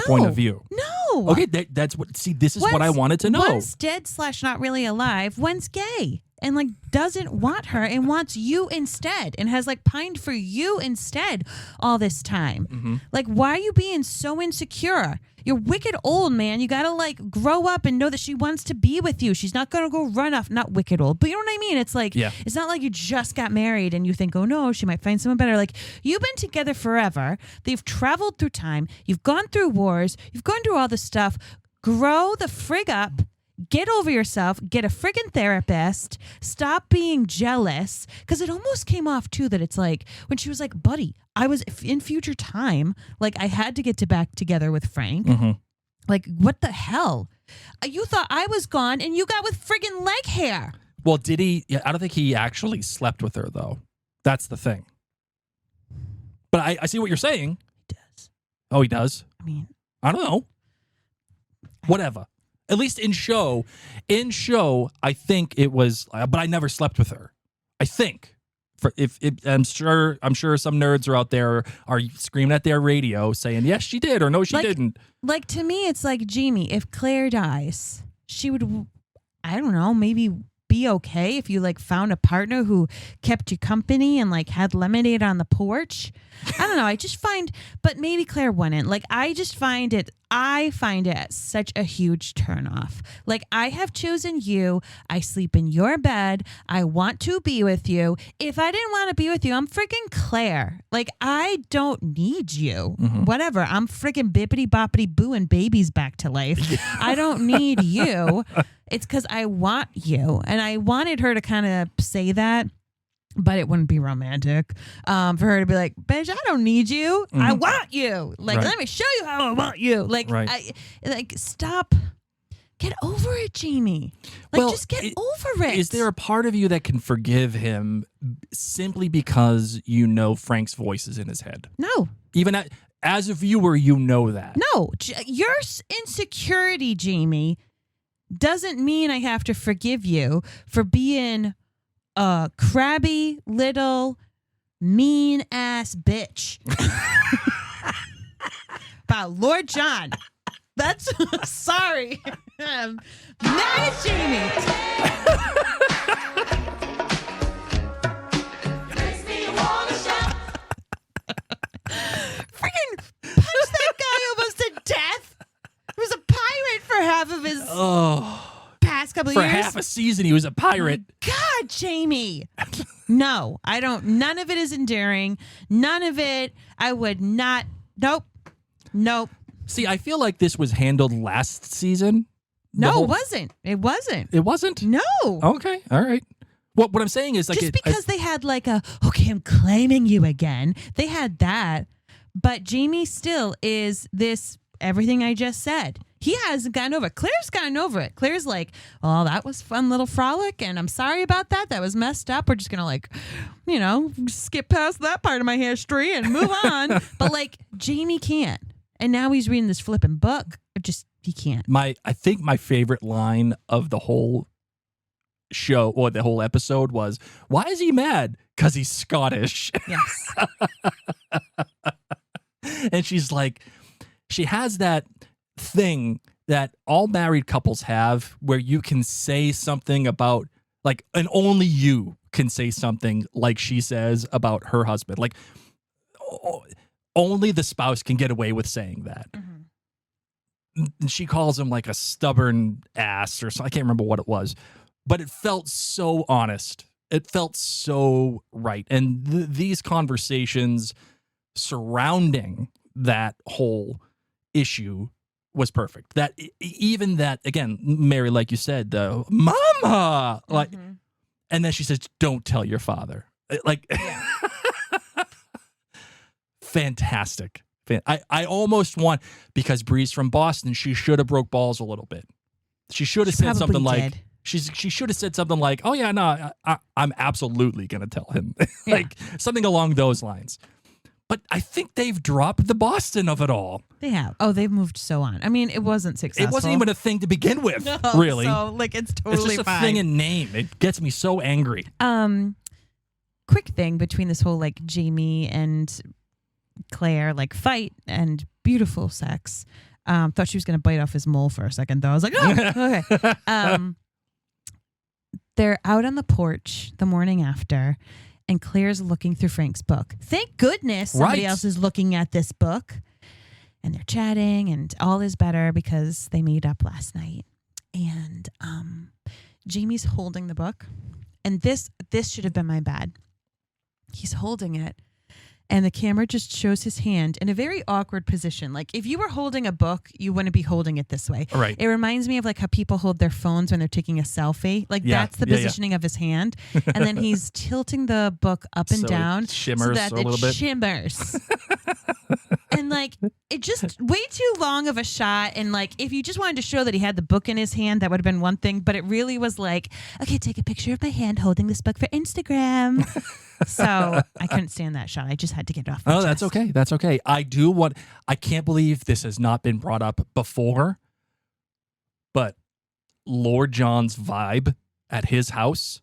point of view?
No.
Okay, that's what. See, this is what I wanted to know.
One's dead / not really alive. One's gay. and like doesn't want her and wants you instead and has like pined for you instead all this time. Like, why are you being so insecure? You're wicked old, man. You gotta like grow up and know that she wants to be with you. She's not gonna go run off. Not wicked old, but you know what I mean? It's like, it's not like you just got married and you think, oh no, she might find someone better. Like, you've been together forever. They've traveled through time. You've gone through wars. You've gone through all this stuff. Grow the frig up. Get over yourself. Get a friggin' therapist. Stop being jealous. Because it almost came off, too, that it's like, when she was like, buddy, I was in future time, like, I had to get back together with Frank. Like, what the hell? You thought I was gone, and you got with friggin' leg hair.
Well, did he? Yeah, I don't think he actually slept with her, though. That's the thing. But I see what you're saying.
He does.
Oh, he does?
I mean,
I don't know. Whatever. At least in show, I think it was, but I never slept with her. I think. I'm sure some nerds are out there are screaming at their radio saying, yes, she did, or no, she didn't.
Like, to me, it's like, Jamie, if Claire dies, she would, I don't know, maybe be okay if you like found a partner who kept you company and like had lemonade on the porch. I don't know. I just find, but maybe Claire wouldn't. Like, I find it such a huge turnoff. Like, I have chosen you. I sleep in your bed. I want to be with you. If I didn't want to be with you, I'm freaking Claire. Like, I don't need you. Whatever. I'm freaking bippity boppity booing babies back to life. I don't need you. It's because I want you. And I wanted her to kind of say that, but it wouldn't be romantic for her to be like, bitch, I don't need you. I want you. Like, let me show you how I want you. Like, stop. Get over it, Jamie. Like, just get over it.
Is there a part of you that can forgive him simply because you know Frank's voice is in his head?
No.
Even as a viewer, you know that.
No. Your insecurity, Jamie, doesn't mean I have to forgive you for being a crabby little mean ass bitch. About Lord John. That's sorry. I'm mad at Jamie. Freaking punch that guy almost to death. He was a pirate for half of his past couple of years.
For half a season, he was a pirate.
God, Jamie. No, I don't. None of it is endearing. None of it. I would not. Nope.
See, I feel like this was handled last season.
No, it wasn't. It wasn't. No.
Okay. All right. What I'm saying is, like,
just because they had like okay, I'm claiming you again. They had that, but Jamie still is this everything I just said. He hasn't gotten over it. Claire's gotten over it. Claire's like, oh, that was fun little frolic, and I'm sorry about that. That was messed up. We're just gonna like, skip past that part of my history and move on. But like, Jamie can't. And now he's reading this flipping book. He can't.
I think my favorite line of the whole show or the whole episode was, why is he mad? Because he's Scottish.
Yes.
And she's like, she has that thing that all married couples have where you can say something about, like, and only you can say something like she says about her husband. Like, only the spouse can get away with saying that. And she calls him like a stubborn ass or something. I can't remember what it was, but it felt so honest. It felt so right. And these conversations surrounding that whole issue was perfect. That even that, again, Mary, like you said, the mama, like, and then she says, don't tell your father. Like, fantastic. I almost want, because Bree's from Boston, she should have broke balls a little bit. She should have said something like, she should have said something like, oh yeah, no, I'm absolutely going to tell him. Like something along those lines. But I think they've dropped the Boston of it all.
They have. Oh, they've moved so on. I mean, it wasn't successful.
It wasn't even a thing to begin with, really.
So, like, it's totally
It's just
fine.
a thing in name. It gets me so angry.
Quick thing between this whole, like, Jamie and Claire, like, fight and beautiful sex. Thought she was going to bite off his mole for a second, though. I was like, oh, okay.
they're out on the porch the morning after, and Claire's looking through Frank's book. Thank goodness somebody else is looking at this book. And they're chatting, and all is better because they made up last night. And Jamie's holding the book, and this should have been my bad. He's holding it, and the camera just shows his hand in a very awkward position. Like if you were holding a book, you wouldn't be holding it this way.
Right.
It reminds me of like how people hold their phones when they're taking a selfie. Like that's the positioning of his hand. And then he's tilting the book up and
So
down
it shimmers
so that
a little
it
bit.
shimmers. And like it just way too long of a shot. And like if you just wanted to show that he had the book in his hand, that would have been one thing. But it really was like, okay, take a picture of my hand holding this book for Instagram. So I couldn't stand that shot. I just had to get it off my chest.
That's okay. That's okay. I can't believe this has not been brought up before, but Lord John's vibe at his house,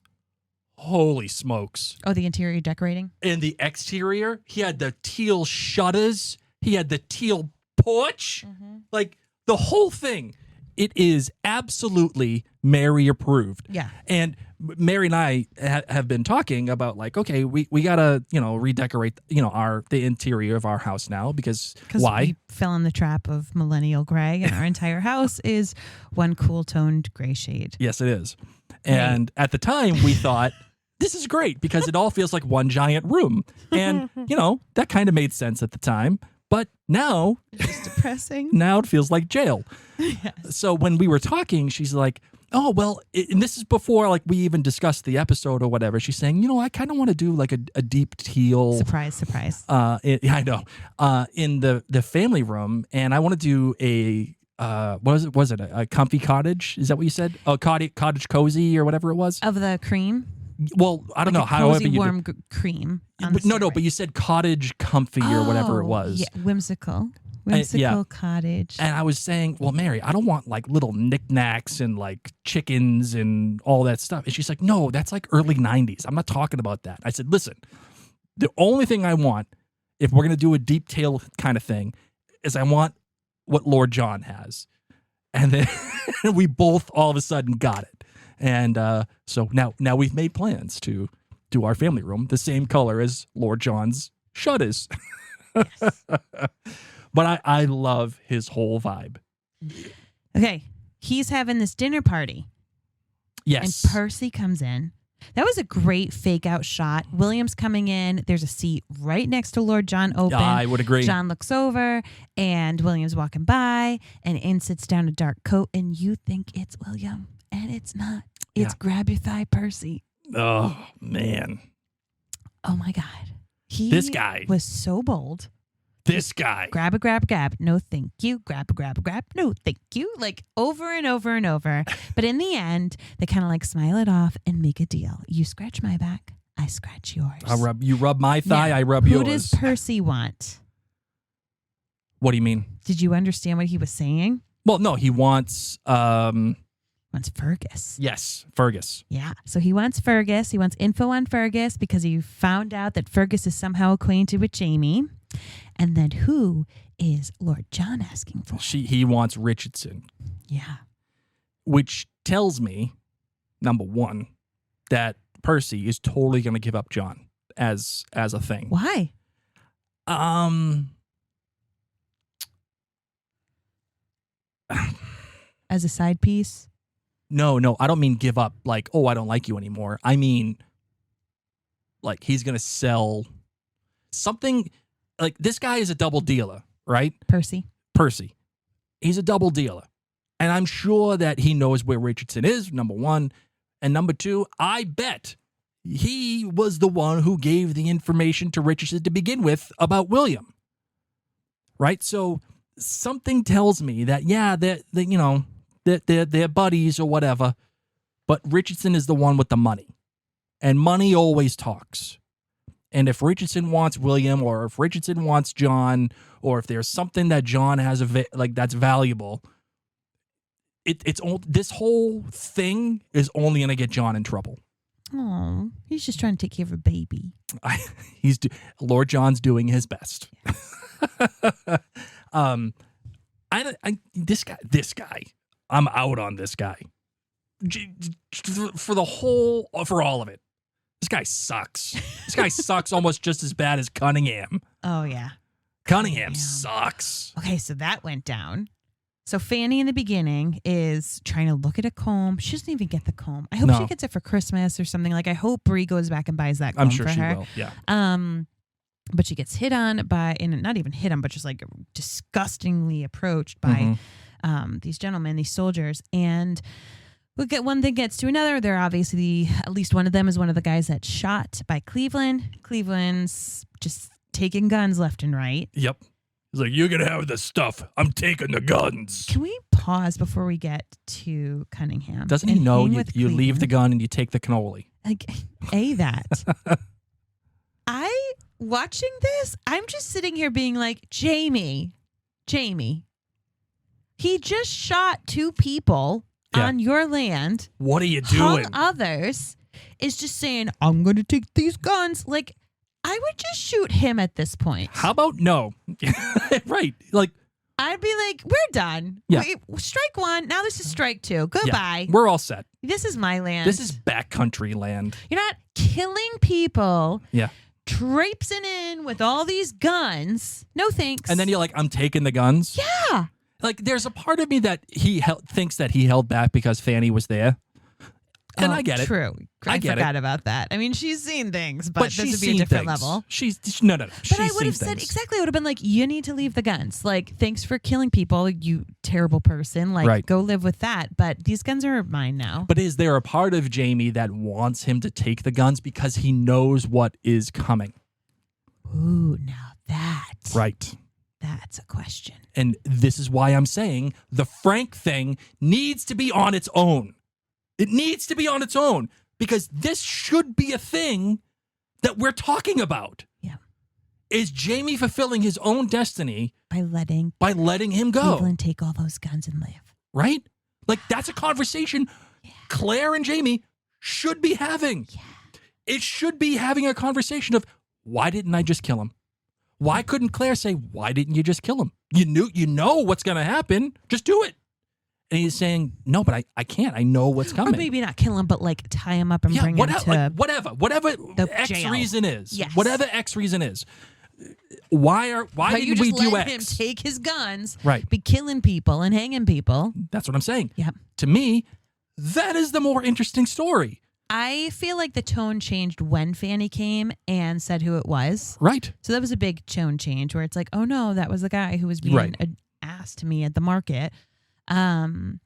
holy smokes.
Oh, the interior decorating?
In the exterior, he had the teal shutters. He had the teal porch. Like the whole thing. It is absolutely Mary approved.
Yeah.
And Mary and I have been talking about like, okay, we gotta redecorate the interior of our house now because why?
We fell in the trap of millennial gray, and our entire house is one cool toned gray shade.
Yes, it is. And at the time, we thought this is great because it all feels like one giant room, and that kind of made sense at the time. But now,
It's depressing.
now it feels like jail.
Yes.
So when we were talking, she's like, oh, well, and this is before like we even discussed the episode or whatever. She's saying, I kind of want to do like a deep teal.
Surprise.
I know. In the family room. And I want to do a, was it a comfy cottage? Is that what you said? Oh, cottage cozy or whatever it was?
Of the cream?
Well, I don't know. However
Cozy
you
warm cream. on the
no,
stairway.
but you said cottage comfy or whatever it was.
Yeah, whimsical.
yeah.
Cottage.
And I was saying, well, Mary, I don't want like little knickknacks and like chickens and all that stuff. And she's like, no, that's like early 90s. I'm not talking about that. I said, listen, the only thing I want, if we're going to do a deep tail kind of thing, is I want what Lord John has. And then we both all of a sudden got it. And so now we've made plans to do our family room the same color as Lord John's shutters.
Yes.
But I love his whole vibe.
Okay. He's having this dinner party.
Yes.
And Percy comes in. That was a great fake out shot. William's coming in. There's a seat right next to Lord John open.
I would agree.
John looks over, and William's walking by, and in sits down a dark coat, and you think it's William, and it's not. It's grab your thigh Percy.
Oh, man.
Oh, my God.
This guy.
was so bold.
This guy.
Grab a grab, grab. No, thank you. Grab a grab, grab. No, thank you. Like over and over and over. But in the end, they kind of like smile it off and make a deal. You scratch my back, I scratch yours.
You rub my thigh,
Now,
I rub yours.
Who does Percy want?
What do you mean?
Did you understand what he was saying?
Well, no, he wants
Wants Fergus.
yes, Fergus.
Yeah. So he wants Fergus. He wants info on Fergus because he found out that Fergus is somehow acquainted with Jamie. And then who is Lord John asking for?
He wants Richardson,
Yeah.
which tells me, number one, that Percy is totally going to give up John as a thing.
Why? As a side piece?
No, I don't mean give up like, oh, I don't like you anymore. I mean, like he's going to sell something. Like this guy is a double dealer, right?
Percy.
He's a double dealer. And I'm sure that he knows where Richardson is, number one. And number two, I bet he was the one who gave the information to Richardson to begin with about William. Right? So something tells me that, yeah, they're buddies or whatever, but Richardson is the one with the money. And money always talks. And if Richardson wants William, or if Richardson wants John, or if there's something that John has that's valuable, this whole thing is only going to get John in trouble.
Oh, he's just trying to take care of a baby.
Lord John's doing his best. This guy. I'm out on this guy. for all of it. This guy sucks. This guy sucks almost just as bad as Cunningham.
Oh, yeah.
Cunningham sucks.
Okay, so that went down. So Fanny in the beginning is trying to look at a comb. She doesn't even get the comb. I hope she gets it for Christmas or something. Like, I hope Bree goes back and buys that comb
I'm sure
for
she
her.
will. Yeah.
But she gets hit on by, and not even hit on, but just like disgustingly approached by these gentlemen, these soldiers. And we get one thing gets to another. They're obviously, at least one of them is one of the guys that's shot by Cleveland. Cleveland's just taking guns left and right.
Yep. He's like, you're going to have the stuff. I'm taking the guns.
Can we pause before we get to Cunningham?
Doesn't he
and
know
hang
you
with
leave the
Cleveland?
gun and you take the cannoli?
Like, watching this, I'm just sitting here being like, Jamie, he just shot 2 people on your land.
What are you
Hung
doing?
others, is just saying, I'm going to take these guns. Like, I would just shoot him at this point.
How about no? Right. Like,
I'd be like, we're done.
Yeah.
Strike 1. Now this is strike 2. Goodbye.
yeah, we're all set.
This is my land.
This is backcountry land.
You're not killing people.
Yeah.
Traipsing in with all these guns. No thanks.
And then you're like, I'm taking the guns?
Yeah.
Like, there's a part of me that thinks that he held back because Fanny was there. And I get it.
True.
I get
forgot about that. I mean, she's seen things, but this
she's
would be a
seen
different
things.
level.
No.
But I would have said exactly. I would have been like, you need to leave the guns. Like, thanks for killing people, you terrible person. Like,
Right.
go live with that. But these guns are mine now.
But is there a part of Jamie that wants him to take the guns because he knows what is coming?
Ooh, now
Right.
that's a question.
And this is why I'm saying the Frank thing needs to be on its own. It needs to be on its own because this should be a thing that we're talking about.
Yeah.
Is Jamie fulfilling his own destiny
By letting
him go?
Cleveland take all those guns and live.
Right? Like, that's a conversation Claire and Jamie should be having.
Yeah.
It should be having a conversation of, why didn't I just kill him? Why couldn't Claire say, why didn't you just kill him? You know what's going to happen. Just do it. And he's saying, no, but I can't. I know what's coming.
Or maybe not kill him, but like tie him up and bring him to
whatever
the
X
jail.
reason is.
Yes.
Whatever X reason is. Why didn't we do
let
X?
him take his guns,
Right.
be killing people and hanging people.
That's what I'm saying.
Yep.
To me, that is the more interesting story.
I feel like the tone changed when Fanny came and said who it was.
Right.
So that was a big tone change where it's like, oh no, that was the guy who was being
Right.
an ass to me at the market. But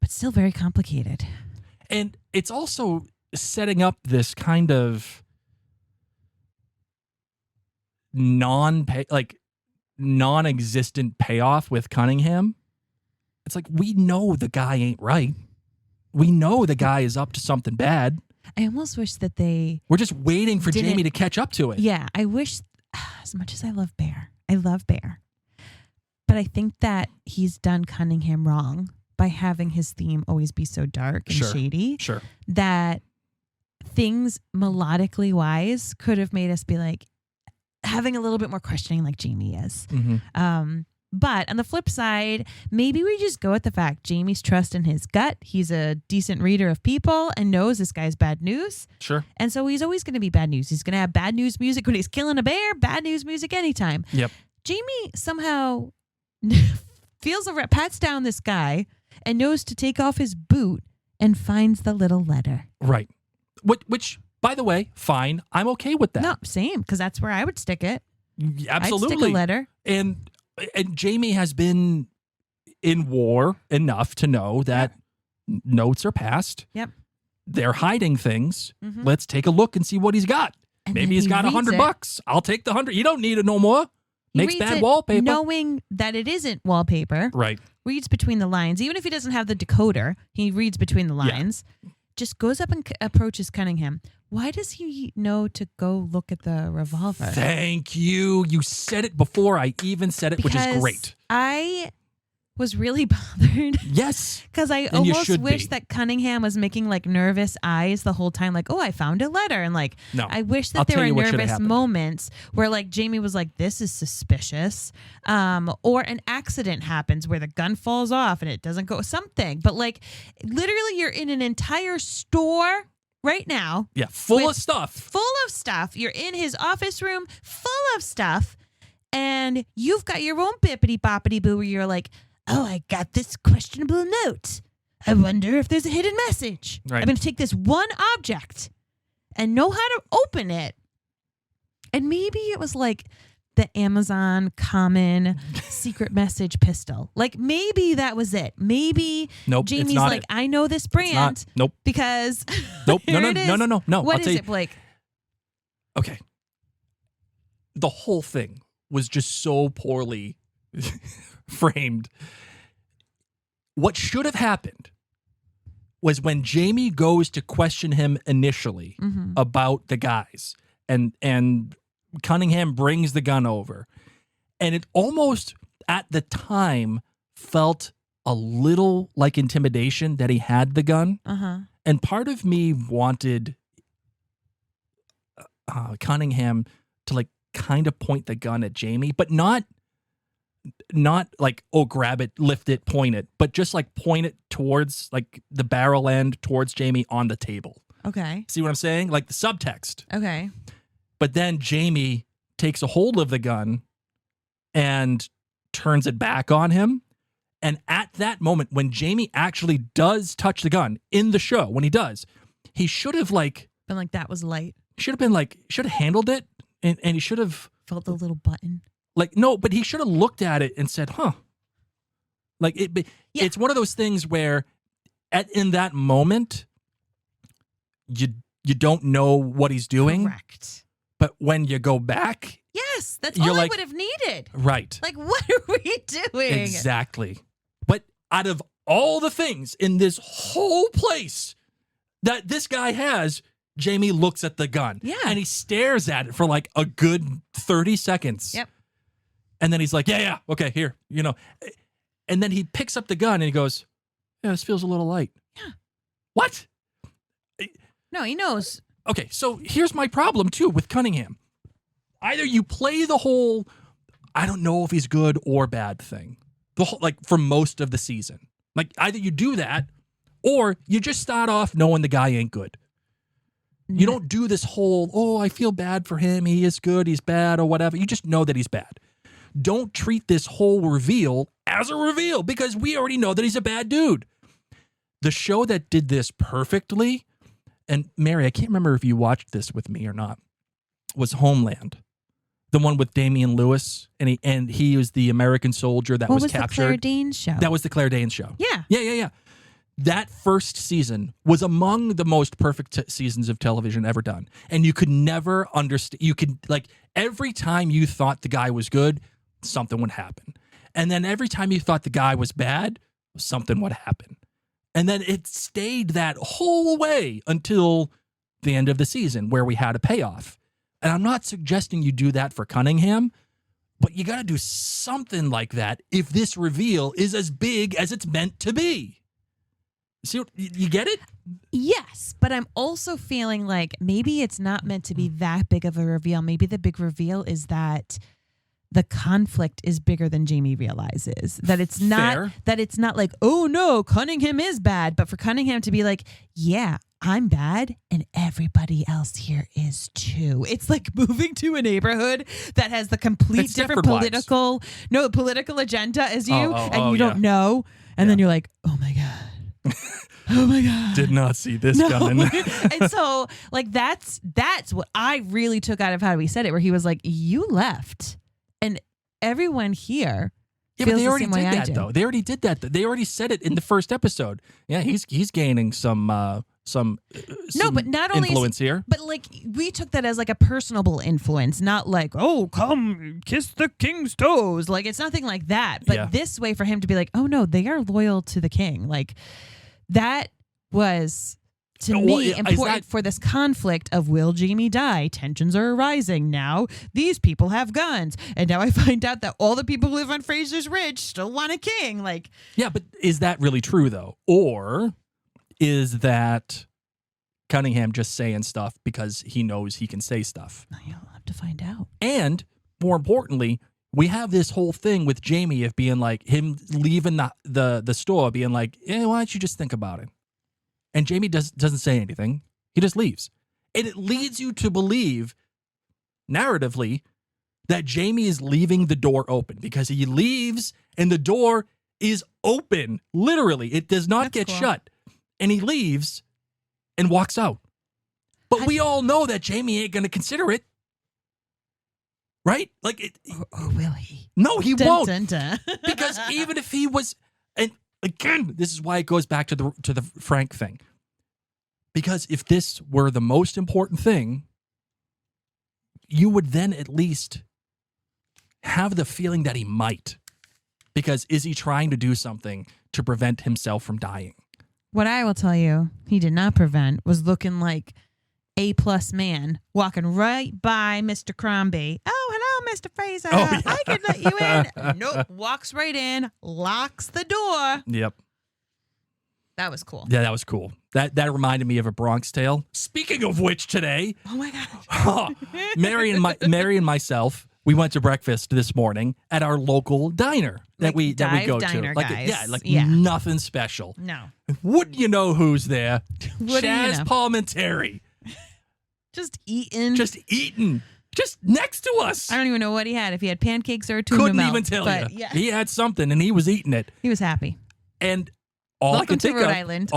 still very complicated.
And it's also setting up this kind of non-existent payoff with Cunningham. It's like, we know the guy ain't right. We know the guy is up to something bad.
I almost wish that
We're just waiting for
Didn't-
Jamie to catch up to it.
Yeah, I wish, as much as I love Bear, but I think that he's done Cunningham wrong by having his theme always be so dark and shady.
Sure.
That things melodically wise could have made us be like having a little bit more questioning, like Jamie is.
Mm-hmm.
But on the flip side, maybe we just go with the fact Jamie's trust in his gut. He's a decent reader of people and knows this guy's bad news.
Sure.
And so he's always going to be bad news. He's going to have bad news music when he's killing a bear, bad news music anytime.
Yep.
Jamie somehow pats down this guy and knows to take off his boot and finds the little letter.
Right. Which, by the way, fine. I'm okay with that.
No, same, because that's where I would stick it.
Absolutely.
I'd stick a letter.
And Jamie has been in war enough to know that notes are passed.
Yep.
They're hiding things.
Mhm.
Let's take a look and see what he's got.
And
Maybe
then
he's
he
got
reads
$100. I'll take the 100. You don't need it no more.
He
Makes
reads
bad
it
wallpaper.
knowing that it isn't wallpaper.
Right.
Reads between the lines. Even if he doesn't have the decoder, he reads between the lines. Just goes up and approaches Cunningham. Why does he know to go look at the revolver?
Thank you. You said it before I even said it, which is
Because
great.
I was really bothered.
Yes.
Because I
And you
almost
should
wish
be.
that Cunningham was making like nervous eyes the whole time, like, oh, I found a letter. And like,
No.
I wish that
I'll
there
tell
were
you what should've
nervous
happened.
moments where like Jamie was like, this is suspicious. Or an accident happens where the gun falls off and it doesn't go something. But like, literally, you're in an entire store right now.
Yeah, full
With-
of stuff.
Full of stuff. You're in his office room full of stuff. And you've got your own bippity boppity boo where you're like, oh, I got this questionable note. I wonder if there's a hidden message.
Right.
I'm going to take this one object and know how to open it. And maybe it was like the Amazon common secret message pistol. Like maybe that was it. Maybe
Nope, it's
Jamie's
not
like,
it.
I know this
It's not.
brand
Nope.
because
Nope. No,
here
no,
it is.
no.
What
I'll
is
tell you.
it, Blake?
Okay. The whole thing was just so poorly framed. What should have happened was when Jamie goes to question him initially
Mm-hmm.
about the guys, and Cunningham brings the gun over, and it almost at the time felt a little like intimidation that he had the gun.
Uh-huh.
And part of me wanted Cunningham to like kind of point the gun at Jamie, but not like, oh, grab it, lift it, point it, but just like point it towards like the barrel end towards Jamie on the table.
Okay.
See what I'm saying? Like the subtext.
Okay.
But then Jamie takes a hold of the gun and turns it back on him. And at that moment, when Jamie actually does touch the gun in the show, when he does, he should have like,
Been like, that was light.
should have handled it. And he should have
Felt the little button.
like, no, but he should have looked at it and said, huh. Like
Yeah.
it's one of those things where in that moment, you don't know what he's doing.
Correct.
But when you go back,
Yes, that's
You're
all
like-
I would have needed.
right.
Like, what are we doing?
Exactly. But out of all the things in this whole place that this guy has, Jamie looks at the gun.
Yeah.
And he stares at it for like a good 30 seconds.
Yep.
And then he's like, yeah, okay, here, And then he picks up the gun and he goes, yeah, this feels a little light.
Yeah.
What?
No, he knows.
Okay, so here's my problem too with Cunningham. Either you play the whole, I don't know if he's good or bad thing, the whole, like for most of the season. Like either you do that, or you just start off knowing the guy ain't good. You don't do this whole, oh, I feel bad for him. He is good, he's bad, or whatever. You just know that he's bad. Don't treat this whole reveal as a reveal because we already know that he's a bad dude. The show that did this perfectly, and Mary, I can't remember if you watched this with me or not, was Homeland. The one with Damian Lewis, and he was the American soldier that
What
was
was the Claire
captured.
Danes show?
That was the Claire Danes show.
Yeah.
Yeah. That first season was among the most perfect seasons of television ever done. And you could never understand. You could, like, every time you thought the guy was good, something would happen. And then every time you thought the guy was bad, something would happen. And then it stayed that whole way until the end of the season where we had a payoff. And I'm not suggesting you do that for Cunningham, but you got to do something like that if this reveal is as big as it's meant to be. See, you get it?
Yes, but I'm also feeling like maybe it's not meant to be that big of a reveal. Maybe the big reveal is that the conflict is bigger than Jamie realizes. That it's not
Fair.
that it's not like, oh no, Cunningham is bad, but for Cunningham to be like, yeah, I'm bad and everybody else here is too. It's like moving to a neighborhood that has the complete
It's
different
Stepford Wives.
political agenda as you, and you
yeah.
don't know. And then you're like, oh my God. Oh my God.
Did not see this
No.
coming.
And so like that's what I really took out of how he said it, where he was like, you left and everyone here
Yeah,
feels
but they
the
already
same way
did
I
that
do.
though. They already did that. They already said it in the first episode. Yeah, he's gaining some
No, but not only
influence here.
But like we took that as like a personable influence, not like, oh, come kiss the king's toes. Like it's nothing like that. But
Yeah.
this way for him to be like, oh no, they are loyal to the king. Like that was to
Well,
me
is
important
that-
for this conflict of will Jamie die? Tensions are rising now. These people have guns, and now I find out that all the people who live on Fraser's Ridge still want a king. Like,
Yeah, but is that really true though, or is that Cunningham just saying stuff because he knows he can say stuff?
you'll have to find out.
And more importantly, we have this whole thing with Jamie of being like him leaving the store, being like, "Yeah, why don't you just think about it?" And Jamie doesn't say anything. He just leaves. And it leads you to believe, narratively, that Jamie is leaving the door open because he leaves and the door is open. Literally, it does not get
cool.
shut. And he leaves and walks out. But we all know that Jamie ain't going to consider it. Right? Like,
Or will he?
no, he
Dun,
won't.
dun, dun.
Because even if he was, and again, this is why it goes back to the Frank thing. Because if this were the most important thing, you would then at least have the feeling that he might. Because is he trying to do something to prevent himself from dying?
What I will tell you, he did not prevent, was looking like A+ man walking right by Mr. Crombie. Oh, hello, Mr. Fraser.
Oh, yeah.
I can let you in. Nope. Walks right in, locks the door.
Yep.
That was cool.
Yeah, that was cool. That reminded me of A Bronx Tale. Speaking of which, today,
Oh my gosh.
Mary and myself, we went to breakfast this morning at our local diner that
Like
we
dive
go
diner,
to. Like
guys.
yeah, nothing special.
No.
Wouldn't you know who's there?
What do you
Chaz
know?
Palminteri.
Just eating.
Just eating. Just next to us.
I don't even know what he had. If he had pancakes or a tuna
Couldn't
melt,
even tell
but
you.
Yeah,
He had something and he was eating it.
he was happy.
And all
Welcome
I could
to
think
Rhode
of,
Island.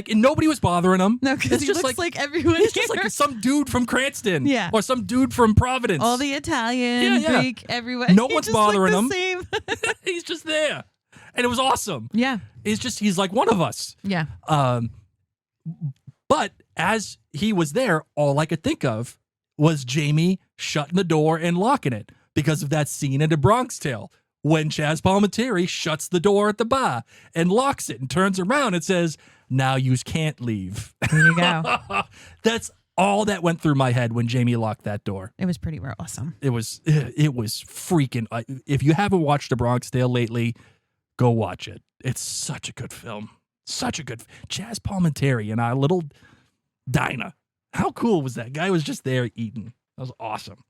and nobody was bothering him.
No, because
It's
he
just
looks like everyone
He's
here.
just like some dude from Cranston.
Yeah.
Or some dude from Providence.
All the Italian,
Yeah, yeah.
Greek, everyone.
No
He
one's
just looked
bothering
the
him.
Same.
He's just there. And it was awesome.
Yeah.
He's like one of us.
Yeah.
But as he was there, all I could think of was Jamie shutting the door and locking it because of that scene in The Bronx Tale when Chaz Palminteri shuts the door at the bar and locks it and turns around and says, "Now you can't leave."
There you go.
That's all that went through my head when Jamie locked that door.
It was pretty awesome.
It was freaking. If you haven't watched The Bronx Tale lately, go watch it. It's such a good film. Such a good Chaz Palminteri in our little diner. How cool was that? Guy was just there eating. That was awesome.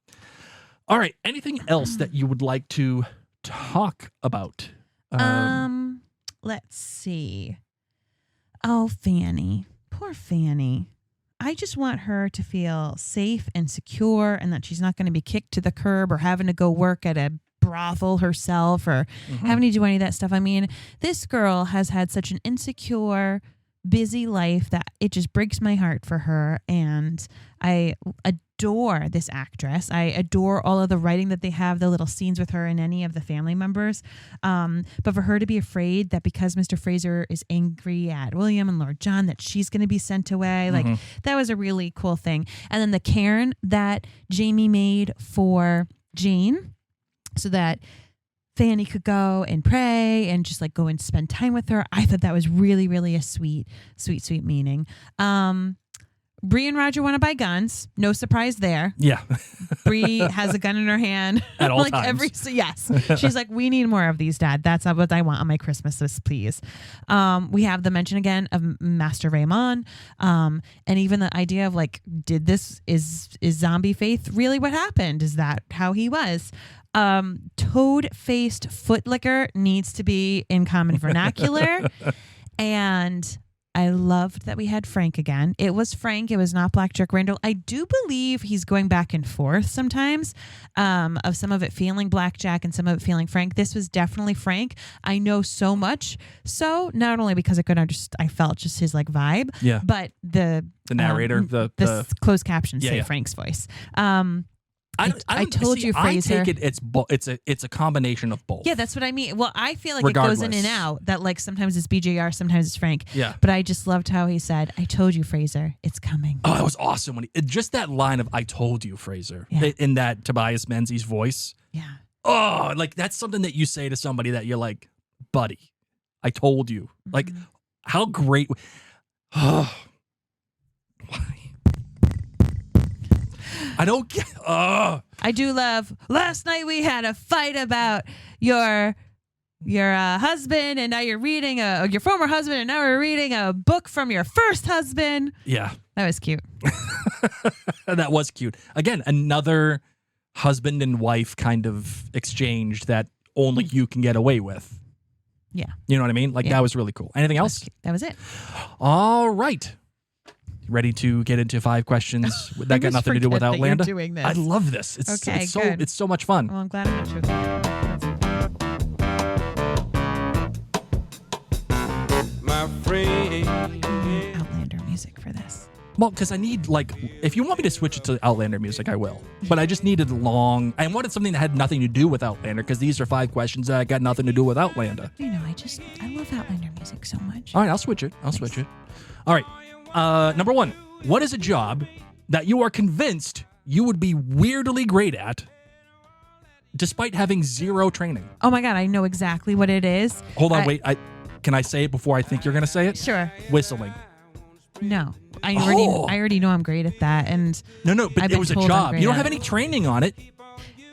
All right. Anything else that you would like to talk about?
Let's see. Oh, Fanny. Poor Fanny. I just want her to feel safe and secure and that she's not going to be kicked to the curb or having to go work at a brothel herself or having to do any of that stuff. I mean, this girl has had such an insecure, busy life that it just breaks my heart for her. And I adore this actress. I adore all of the writing that they have, the little scenes with her and any of the family members. But for her to be afraid that because Mr. Fraser is angry at William and Lord John, that she's going to be sent away, like that was a really cool thing. And then the cairn that Jamie made for Jane, so that Fanny could go and pray and just like go and spend time with her. I thought that was really, really a sweet meaning. Bree and Roger want to buy guns. No surprise there.
Yeah.
Bree has a gun in her hand
At all
like
times.
yes. She's like, we need more of these, Dad. That's what I want on my Christmas list, please. We have the mention again of Master Raymond, and even the idea of like, is zombie faith really what happened? Is that how he was? Toad-faced footlicker needs to be in common vernacular. And I loved that we had Frank again. It was Frank. It was not Black Jack Randall. I do believe he's going back and forth sometimes, of some of it feeling Black Jack and some of it feeling Frank. This was definitely Frank. I know so much. So not only because I felt just his like vibe,
Yeah.
but the
narrator, the
closed captions say
yeah.
Frank's voice.
I
told you, Fraser.
I take it it's a combination of both.
Yeah, that's what I mean. Well, I feel like
Regardless.
it goes in and out. That like sometimes it's BJR, sometimes it's Frank.
Yeah.
But I just loved how he said, "I told you, Fraser, it's coming."
Oh, it was awesome when just that line of "I told you, Fraser"
Yeah.
in that Tobias Menzies voice.
Yeah.
Oh, like that's something that you say to somebody that you're like, buddy, I told you. Like, how great. I don't get.
I do love. Last night we had a fight about your husband, and now you're reading your former husband, and now we're reading a book from your first husband.
Yeah,
that was cute.
That was cute. Again, another husband and wife kind of exchange that only you can get away with.
Yeah,
you know what I mean. Like that was really cool. Anything else?
That was it.
All right. Ready to get into 5 questions that got nothing to do with Outlander?
Doing this.
I love this. It's so much fun.
Well, I'm glad I'm not joking.
My friend.
Outlander music for this.
Well, because I need, like, if you want me to switch it to Outlander music, I will. But I just needed I wanted something that had nothing to do with Outlander, because these are 5 questions that got nothing to do with Outlander.
You know, I love Outlander music so much.
All right, I'll switch it. All right. Number 1. What is a job that you are convinced you would be weirdly great at, despite having 0 training?
Oh my God, I know exactly what it is.
Hold on, wait. Can I say it before I think you're going to say it?
Sure.
Whistling.
No. I already know I'm great at that. And
No, but it was a job. You don't have any training on it.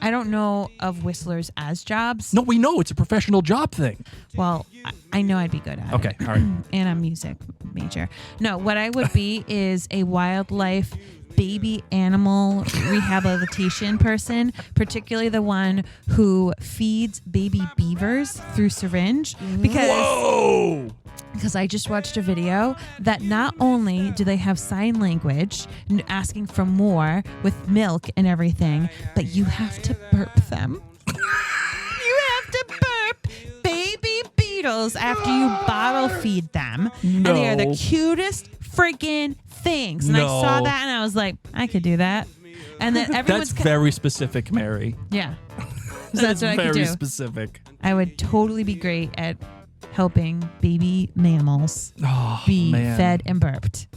I don't know of whistlers as jobs.
No, we know it's a professional job thing.
Well, I know I'd be good at it.
Okay, all right.
And I'm music major. No, what I would be is a wildlife baby animal rehabilitation person, particularly the one who feeds baby beavers through syringe. Because I just watched a video that not only do they have sign language asking for more with milk and everything, but you have to burp them. You have to burp baby beetles after you bottle feed them.
No.
And they are the cutest freaking things. And I saw that and I was like, I could do that. And then everyone's
That's very specific, Mary.
Yeah. So that's what I could do.
Very specific.
I would totally be great at helping baby mammals be fed and burped.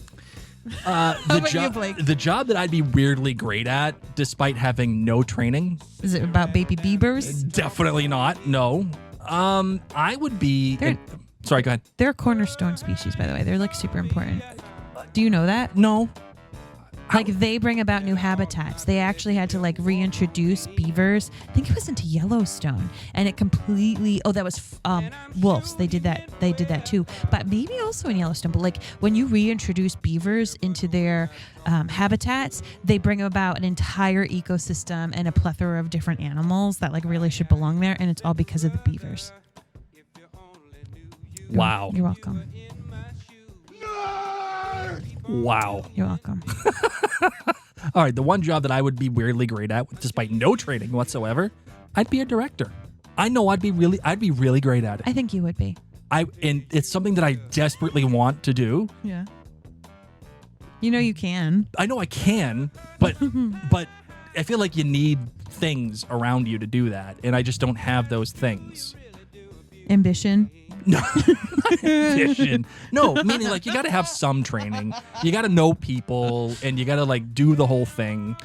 The job that I'd be weirdly great at, despite having no training.
Is it about baby beavers?
Definitely not. No. I would be. Sorry, go ahead.
They're a cornerstone species, by the way. They're like super important. Do you know that?
No.
Like they bring about new habitats. They actually had to like reintroduce beavers. I think it was into Yellowstone, and it completely. Oh, that was wolves. They did that. They did that too. But maybe also in Yellowstone. But like when you reintroduce beavers into their habitats, they bring about an entire ecosystem and a plethora of different animals that like really should belong there, and it's all because of the beavers.
Wow.
You're welcome.
Wow.
You're welcome.
All right, the one job that I would be weirdly great at, despite no training whatsoever, I'd be a director. I know I'd be really great at it.
I think you would be.
And it's something that I desperately want to do.
Yeah. You know you can.
I know I can, but I feel like you need things around you to do that, and I just don't have those things.
Ambition.
No, ambition. No, meaning like you got to have some training. You got to know people, and you got to like do the whole thing.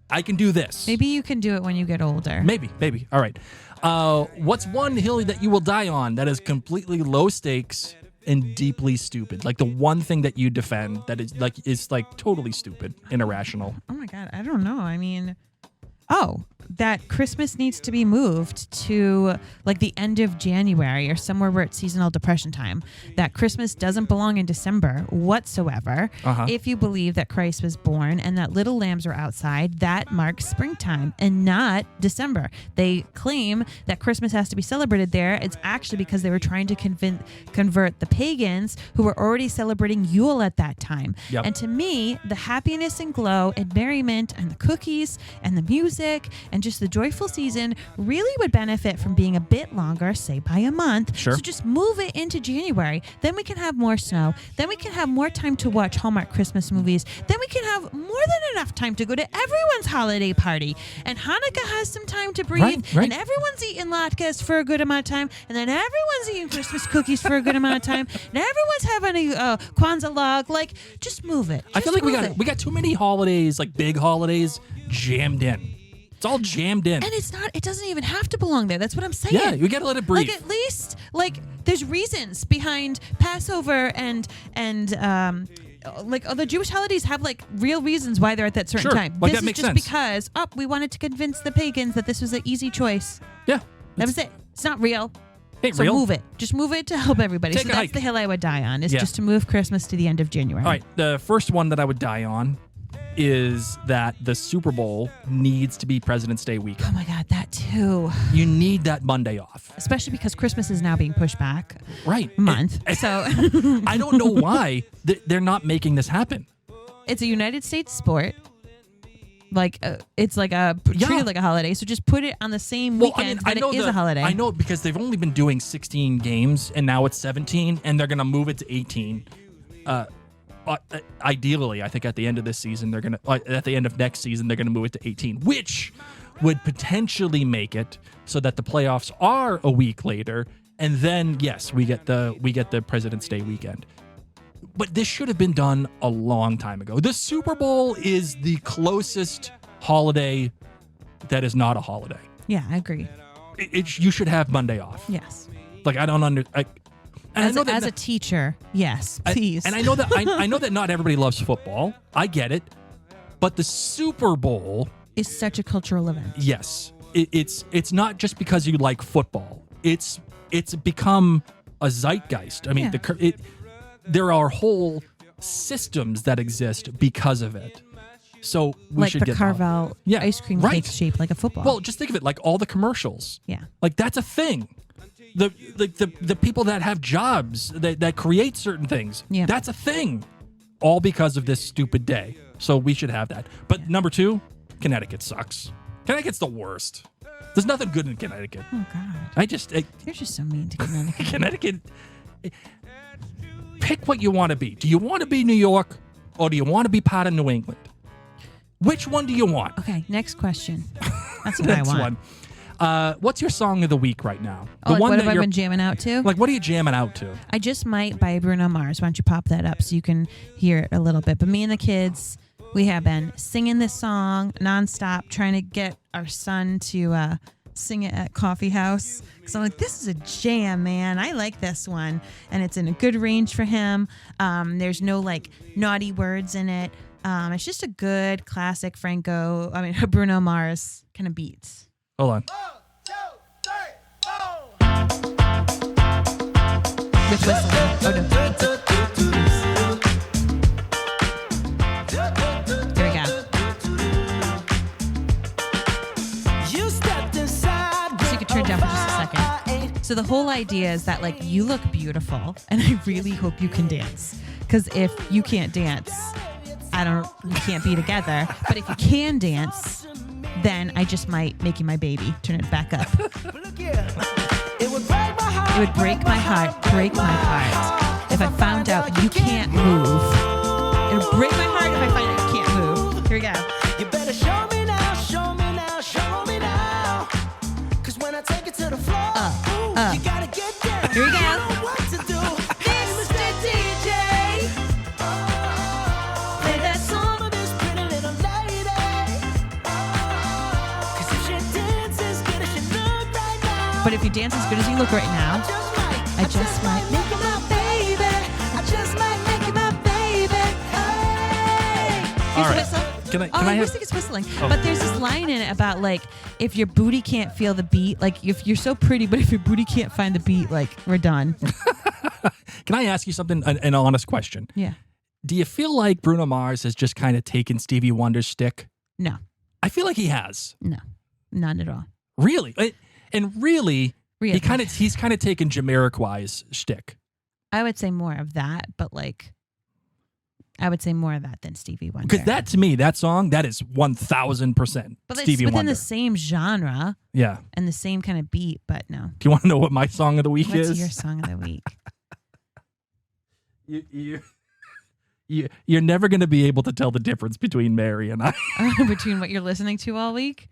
I can do this.
Maybe you can do it when you get older.
Maybe. All right. What's one hill that you will die on that is completely low stakes and deeply stupid? Like the one thing that you defend that is totally stupid and irrational.
Oh my God, I don't know. I mean, that Christmas needs to be moved to like the end of January or somewhere where it's seasonal depression time. That Christmas doesn't belong in December whatsoever. If you believe that Christ was born and that little lambs are outside, that marks springtime and not December. They claim that Christmas has to be celebrated there. It's actually because they were trying to convert the pagans who were already celebrating Yule at that time.
Yep.
And to me, the happiness and glow and merriment and the cookies and the music and just the joyful season really would benefit from being a bit longer, say by a month.
Sure.
So just move it into January. Then we can have more snow. Then we can have more time to watch Hallmark Christmas movies. Then we can have more than enough time to go to everyone's holiday party. And Hanukkah has some time to breathe.
Right.
And everyone's eating latkes for a good amount of time. And then everyone's eating Christmas cookies for a good amount of time. And everyone's having a Kwanzaa log. Like, just move it.
I feel like we got too many holidays, like big holidays, jammed in. It's all jammed in.
And it doesn't even have to belong there. That's what I'm saying.
Yeah, you got to let it breathe.
Like at least, like there's reasons behind Passover and like the Jewish holidays have like real reasons why they're at that certain
Sure.
time.
Like,
this
that
is
makes
just
sense.
because we wanted to convince the pagans that this was an easy choice.
Yeah.
That was it. It's not real.
Ain't
So
real.
move it. Just move it to help everybody.
Take
So
a
that's
hike.
the hill I would die on, is
Yeah.
just to move Christmas to the end of January.
All right. The first one that I would die on is that the Super Bowl needs to be President's Day weekend.
Oh my God, that too.
You need that Monday off.
Especially because Christmas is now being pushed back
Right.
a month. So
I don't know why they're not making this happen.
it's a United States sport. Like it's like
Yeah.
treated like a holiday. So just put it on the same weekend that it is a holiday.
I know because they've only been doing 16 games and now it's 17 and they're going to move it to 18. Ideally, I think at the end of this season, they're going to, at the end of next season, they're going to move it to 18, which would potentially make it so that the playoffs are a week later. And then, yes, we get the President's Day weekend. But this should have been done a long time ago. The Super Bowl is the closest holiday that is not a holiday.
Yeah, I agree.
You should have Monday off.
Yes.
Like I don't under.
As a teacher, yes, please.
And I know that I know that not everybody loves football. I get it, but the Super Bowl
is such a cultural event.
yes, it's not just because you like football. It's become a zeitgeist. I mean,
Yeah.
there are whole systems that exist because of it. So we
Like
should
the
get
Carvel
Yeah,
ice cream
right.
cake shaped like a football.
Well, just think of it like all the commercials.
yeah.
Like that's a thing. The people that have jobs that create certain things.
Yeah.
That's a thing. All because of this stupid day. So we should have that. But number 2, Connecticut sucks. Connecticut's the worst. There's nothing good in Connecticut.
Oh God, you're just so mean to Connecticut.
Connecticut. Pick what you want to be. Do you want to be New York or do you want to be part of New England? Which one do you want?
Okay, next question. That's what I
Next
want.
one. What's your song of the week right now?
Oh, like what have I been jamming out to?
Like, what are you jamming out to?
I Just Might by Bruno Mars. Why don't you pop that up so you can hear it a little bit? But me and the kids, we have been singing this song nonstop, trying to get our son to sing it at Coffee House. Because I'm like, this is a jam, man. I like this one. And it's in a good range for him. There's no like naughty words in it. It's just a good classic Bruno Mars kind of beats.
Hold on.
With whistling. Oh, no. Here we go. So you could turn down for just a second. So the whole idea is that like you look beautiful and I really hope you can dance. Because if you can't dance, we can't be together. But if you can dance, then I just might make you my baby. Turn it back up. It would break my heart if I found out you can't move. It would break my heart if I find out you can't move. Here we go.
You better show me now, show me now, show me now. Cause when I take it to the floor, you gotta get down.
Here we go.
You know what to do. Mr. DJ, play that song for this pretty little lady. Cause if she dances good as she look right now,
But if you dance as good as you look right now, I just might make you my baby. I just might make you my baby. Hey.
All right.
Whistle.
Can I
I
have-
always think it's whistling. But there's this line in it about like if your booty can't feel the beat, like if you're so pretty, but if your booty can't find the beat, like we're done.
Can I ask you something? An honest question.
Yeah.
Do you feel like Bruno Mars has just kind of taken Stevie Wonder's stick?
No.
I feel like he has.
No. None at all.
Really? And really,
Really.
he's kind of taken Jamiroquai's shtick.
I would say more of that, but like I would say more of that than Stevie Wonder.
Because that, to me, that song, that is 1,000%
but it's
Stevie
within
Wonder.
the same genre
Yeah.
and the same kind of beat, but no.
Do you want to know what my song of the week
What's
is?
your song of the week?
You're never going to be able to tell the difference between Mary and I.
Between what you're listening to all week?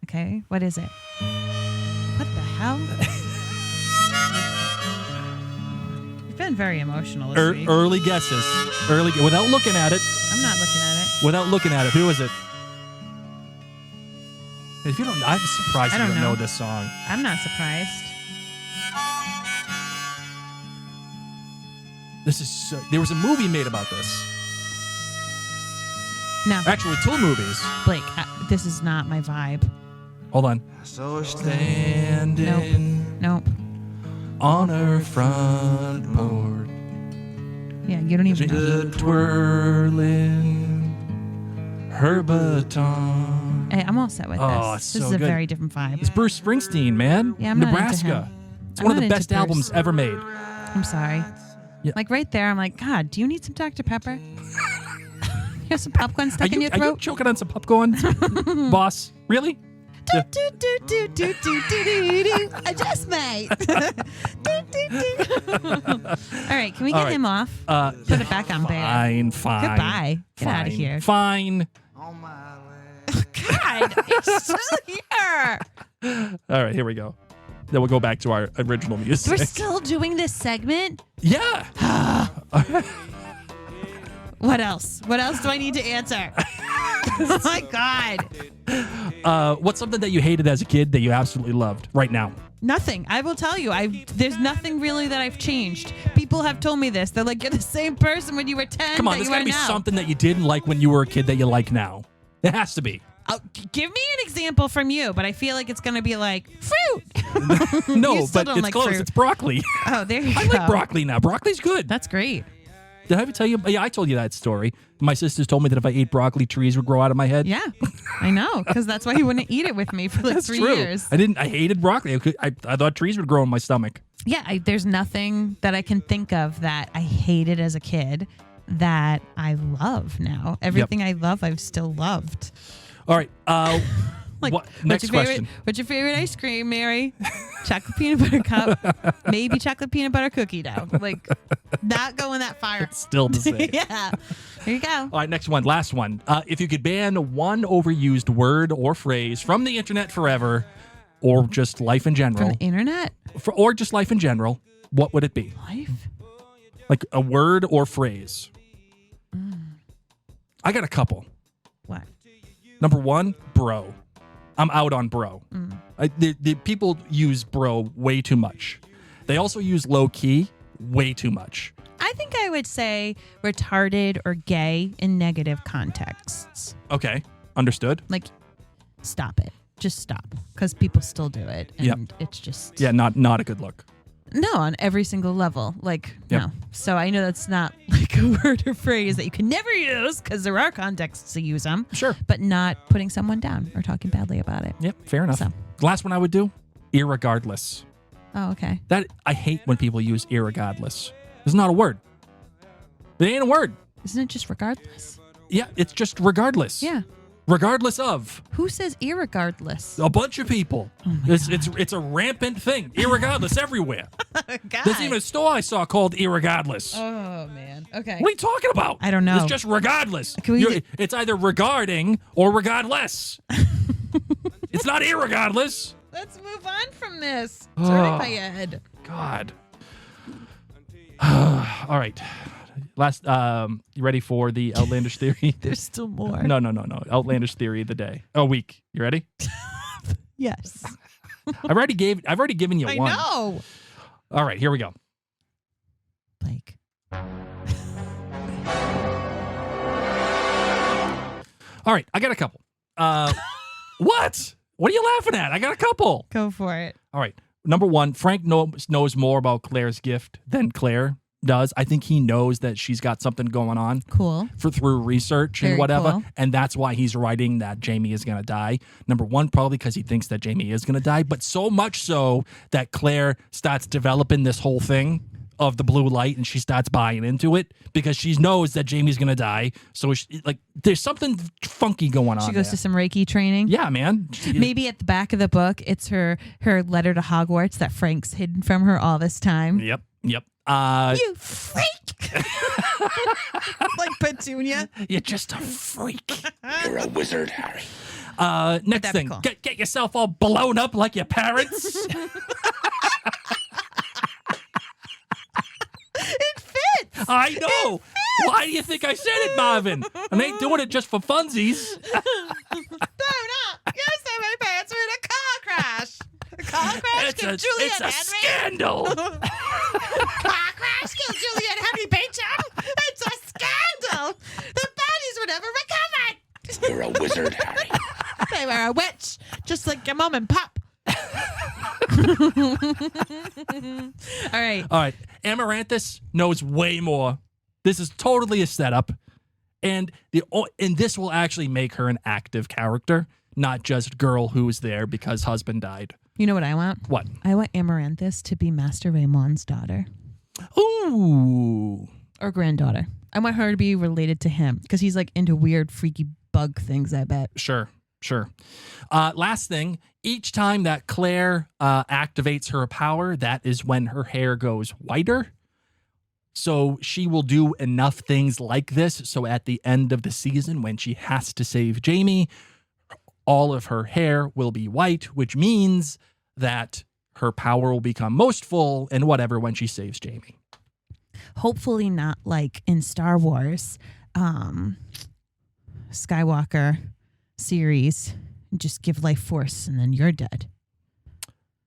Okay, what is it? What the hell? You've been very emotional this week.
Early guesses. Without looking at it.
I'm not looking at it.
Without looking at it. Who is it? If you don't, I'm surprised
I
you
don't
don't know
know.
this song.
I'm not surprised.
This is so, there was a movie made about this.
No,
Actually, 2 movies.
Blake, this is not my vibe.
Hold on.
So
Standing
Nope.
on her front porch,
Yeah, you don't even know.
twirling her baton.
Hey, I'm all set with
Oh,
this.
it's
This
so
is a
good.
very different vibe.
It's Bruce Springsteen, man.
Yeah, I'm not into
Nebraska.
him.
It's
I'm
one of
not
the
into
best
Bruce.
albums ever made.
I'm sorry.
Yeah.
Like right there, I'm like, God, do you need some Dr. Pepper? You have some popcorn stuck in your
Are you
throat?
choking on some popcorn, boss? Really?
Do, do, do, do, do, do, do, do, do. I just might. Do, do, do. All right, can we get
All right.
him off? Put it back on band.
Fine.
Goodbye. Get out of
Fine.
here.
Fine.
on my land.
God, you're still here.
All right, here we go. Then we'll go back to our original music.
We're still doing this segment?
Yeah.
What else? What else do I need to answer? Oh my God.
What's something that you hated as a kid that you absolutely loved right now?
Nothing. I will tell you. There's nothing really that I've changed. People have told me this. They're like, you're the same person when you were 10
Come on,
that
there's
you
got
are
to be
now.
something that you didn't like when you were a kid that you like now. It has to be.
Oh, give me an example from you, but I feel like it's going to be like fruit.
No,
You still
but
don't
it's
like
close.
fruit.
It's broccoli.
Oh, there you
I
go.
like broccoli now. Broccoli's good.
That's great.
Did I ever tell you? Yeah, I told you that story. My sisters told me that if I ate broccoli, trees would grow out of my head.
Yeah, I know, because that's why he wouldn't eat it with me for like
That's
3
true.
years.
I hated broccoli. I thought trees would grow in my stomach.
Yeah, there's nothing that I can think of that I hated as a kid that I love now. Everything I love, I've still loved.
All right.
Like,
Next question.
What's your favorite ice cream, Mary? Chocolate peanut butter cup, maybe chocolate peanut butter cookie dough. Like, not going that far.
Still the same.
Yeah. Here you go.
All right, next one. Last one. If you could ban one overused word or phrase from the internet forever, or just life in
From
general,
the internet?
or just life in general, what would it be?
Life?
Like a word or phrase? I got a couple.
What?
Number 1, bro. I'm out on bro. The people use bro way too much. They also use low key way too much.
I think I would say retarded or gay in negative contexts.
Okay, understood.
Like, stop it. Just stop. Because people still do it. And
Yep.
it's just...
Yeah, not a good look.
No, on every single level. Like,
Yep.
no. So I know that's not like a word or phrase that you can never use because there are contexts to use them.
Sure.
But not putting someone down or talking badly about it.
Yep, fair enough.
So.
Last one I would do, irregardless.
Oh, okay.
That I hate when people use irregardless. It's not a word. It ain't a word.
Isn't it just regardless?
Yeah, it's just regardless.
Yeah.
Regardless of
Who says irregardless?
a bunch of people. It's a rampant thing. Irregardless everywhere.
God.
There's even a store I saw called Irregardless.
Oh, man. Okay.
What are you talking about?
I don't know.
It's just regardless.
Can we
It's either regarding or regardless. It's not irregardless.
Let's move on from this. It's hurting my head.
God. All right. Last. You ready for the outlandish theory?
There's still more.
No. Outlandish theory of the day. Week. You ready?
Yes.
I've already given you
I
one.
know.
All right. Here we go.
Blake.
All right. I got a couple. What? What are you laughing at? I got a couple.
Go for it.
All right. Number 1, Frank knows more about Claire's gift than Claire does. I think he knows that she's got something going on
Cool.
through research and
Very
whatever.
cool.
And that's why he's writing that Jamie is going to die. Number 1, probably because he thinks that Jamie is going to die, but so much so that Claire starts developing this whole thing of the blue light and she starts buying into it because she knows that Jamie's going to die. So there's something funky going on.
She goes
there.
to some Reiki training.
Yeah, man.
Maybe at the back of the book, it's her letter to Hogwarts that Frank's hidden from her all this time.
Yep.
You freak! Like Petunia.
You're just a freak.
You're a wizard, Harry.
Next
that'd be
thing,
cool.
get yourself all blown up like your parents.
It fits.
I know. Why do you think I said it, Marvin? I ain't doing it just for funsies.
No, not. Yesterday my parents were in a car crash. A car crash killed Juliet
It's a
and Henry.
scandal.
Car crash killed Juliet and Henry, Get mom and pop. All right.
All right. Amaranthus knows way more. This is totally a setup. And this will actually make her an active character, not just girl who's there because husband died.
You know what I want?
What?
I want Amaranthus to be Master Raymond's daughter.
Ooh.
Or granddaughter. I want her to be related to him because he's like into weird, freaky bug things, I bet.
Sure. Last thing, each time that Claire activates her power, that is when her hair goes whiter. So she will do enough things like this. So at the end of the season, when she has to save Jamie, all of her hair will be white, which means that her power will become most full and whatever when she saves Jamie.
Hopefully not like in Star Wars, Skywalker series, just give life force and then you're dead.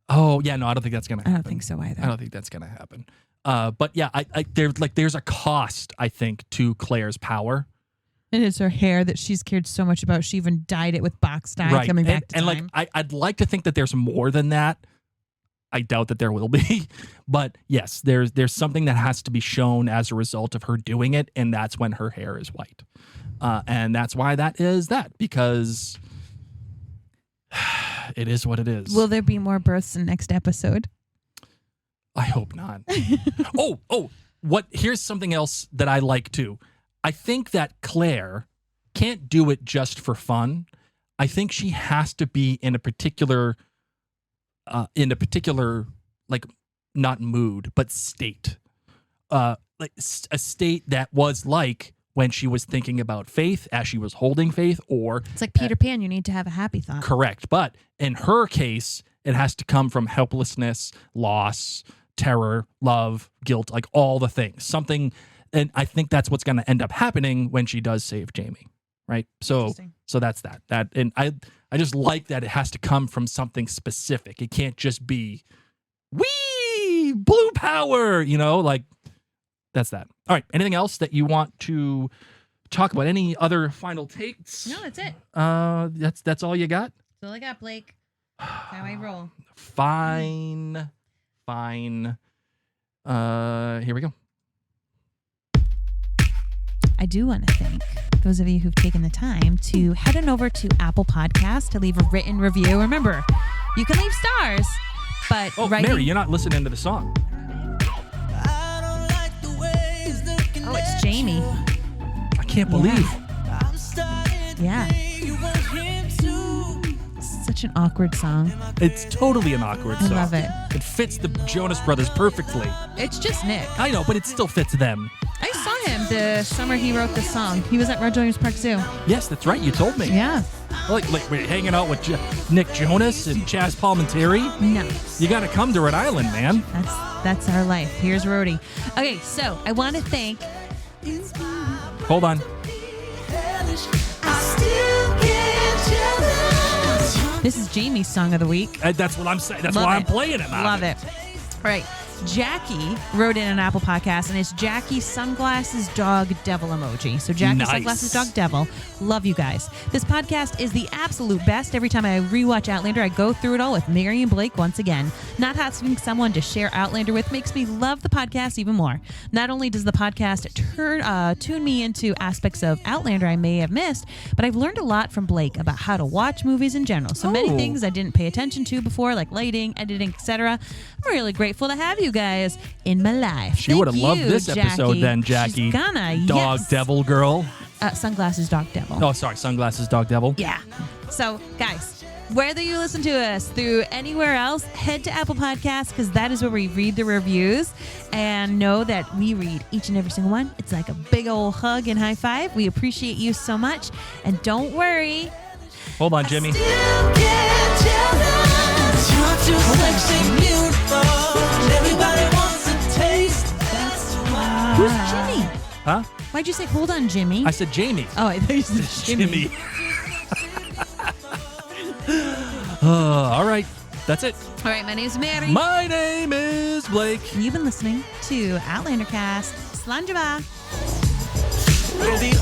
Oh, yeah, no, I don't think that's going to happen.
I don't think so either.
I don't think that's going to happen. But yeah, there's a cost, I think, to Claire's power.
And it's her hair that she's cared so much about. She even dyed it with box dye coming back to
and
time.
like I'd like to think that there's more than that. I doubt that there will be, but yes, there's something that has to be shown as a result of her doing it, and that's when her hair is white, and that's why that is that, because it is what it is.
Will there be more births in next episode?
I hope not. Here's something else that I like too. I think that Claire can't do it just for fun. I think she has to be in a particular like not mood, but state. Like a state that was like when she was thinking about Faith as she was holding Faith, or
It's like Peter Pan. You need to have a happy thought.
correct. But in her case, it has to come from helplessness, loss, terror, love, guilt, like all the things. Something, and I think that's what's going to end up happening when she does save Jamie, right? So that's that. And I just like that it has to come from something specific. It can't just be, wee, blue power, like that's that. All right. Anything else that you want to talk about? Any other final takes?
No, that's it.
That's all you got?
That's all I got, Blake. How I roll.
Fine. Here we go.
I do want to thank those of you who've taken the time to head on over to Apple Podcasts to leave a written review. Remember, you can leave stars, but
Mary, you're not listening to the song.
Oh, it's Jamie.
I can't believe.
Yeah. Such an awkward song.
It's totally an awkward song.
I love it.
It fits the Jonas Brothers perfectly.
It's just Nick.
I know, but it still fits them.
I saw him the summer he wrote this song. He was at Red Williams Park Zoo.
Yes, that's right. You told me.
Yeah.
Like we're hanging out with Nick Jonas and Chaz Palminteri.
No.
You got to come to Rhode Island, man.
That's our life. Here's Rhodey. Okay, so I want to thank.
Hold on.
This is Jamie's song of the week.
That's what I'm saying. That's
Love
why
it.
I'm playing it.
Love it. All right. Jackie wrote in an Apple Podcast, and it's Jackie Sunglasses Dog Devil emoji. So Jackie
Nice.
Sunglasses Dog Devil. Love you guys. This podcast is the absolute best. Every time I rewatch Outlander, I go through it all with Mary and Blake once again. Not having someone to share Outlander with makes me love the podcast even more. Not only does the podcast tune me into aspects of Outlander I may have missed, but I've learned a lot from Blake about how to watch movies in general. So many things I didn't pay attention to before, like lighting, editing, etc. I'm really grateful to have you guys in my life.
She would have loved this
Jackie.
episode then, Jackie.
She's gonna,
Dog
yes.
Devil Girl.
Sunglasses Dog Devil.
Oh, sorry. Sunglasses Dog Devil.
Yeah. So, guys, whether you listen to us through anywhere else, head to Apple Podcasts because that is where we read the reviews, and know that we read each and every single one. It's like a big old hug and high five. We appreciate you so much. And don't worry.
Hold on, Jimmy.
Who's Jimmy?
Huh?
Why'd you say, hold on, Jimmy?
I said Jamie.
Oh, I thought you said Jimmy.
All right. That's it.
All right, my name's Mary.
My name is Blake.
You've been listening to Outlander Cast. Slanjaba.
We're the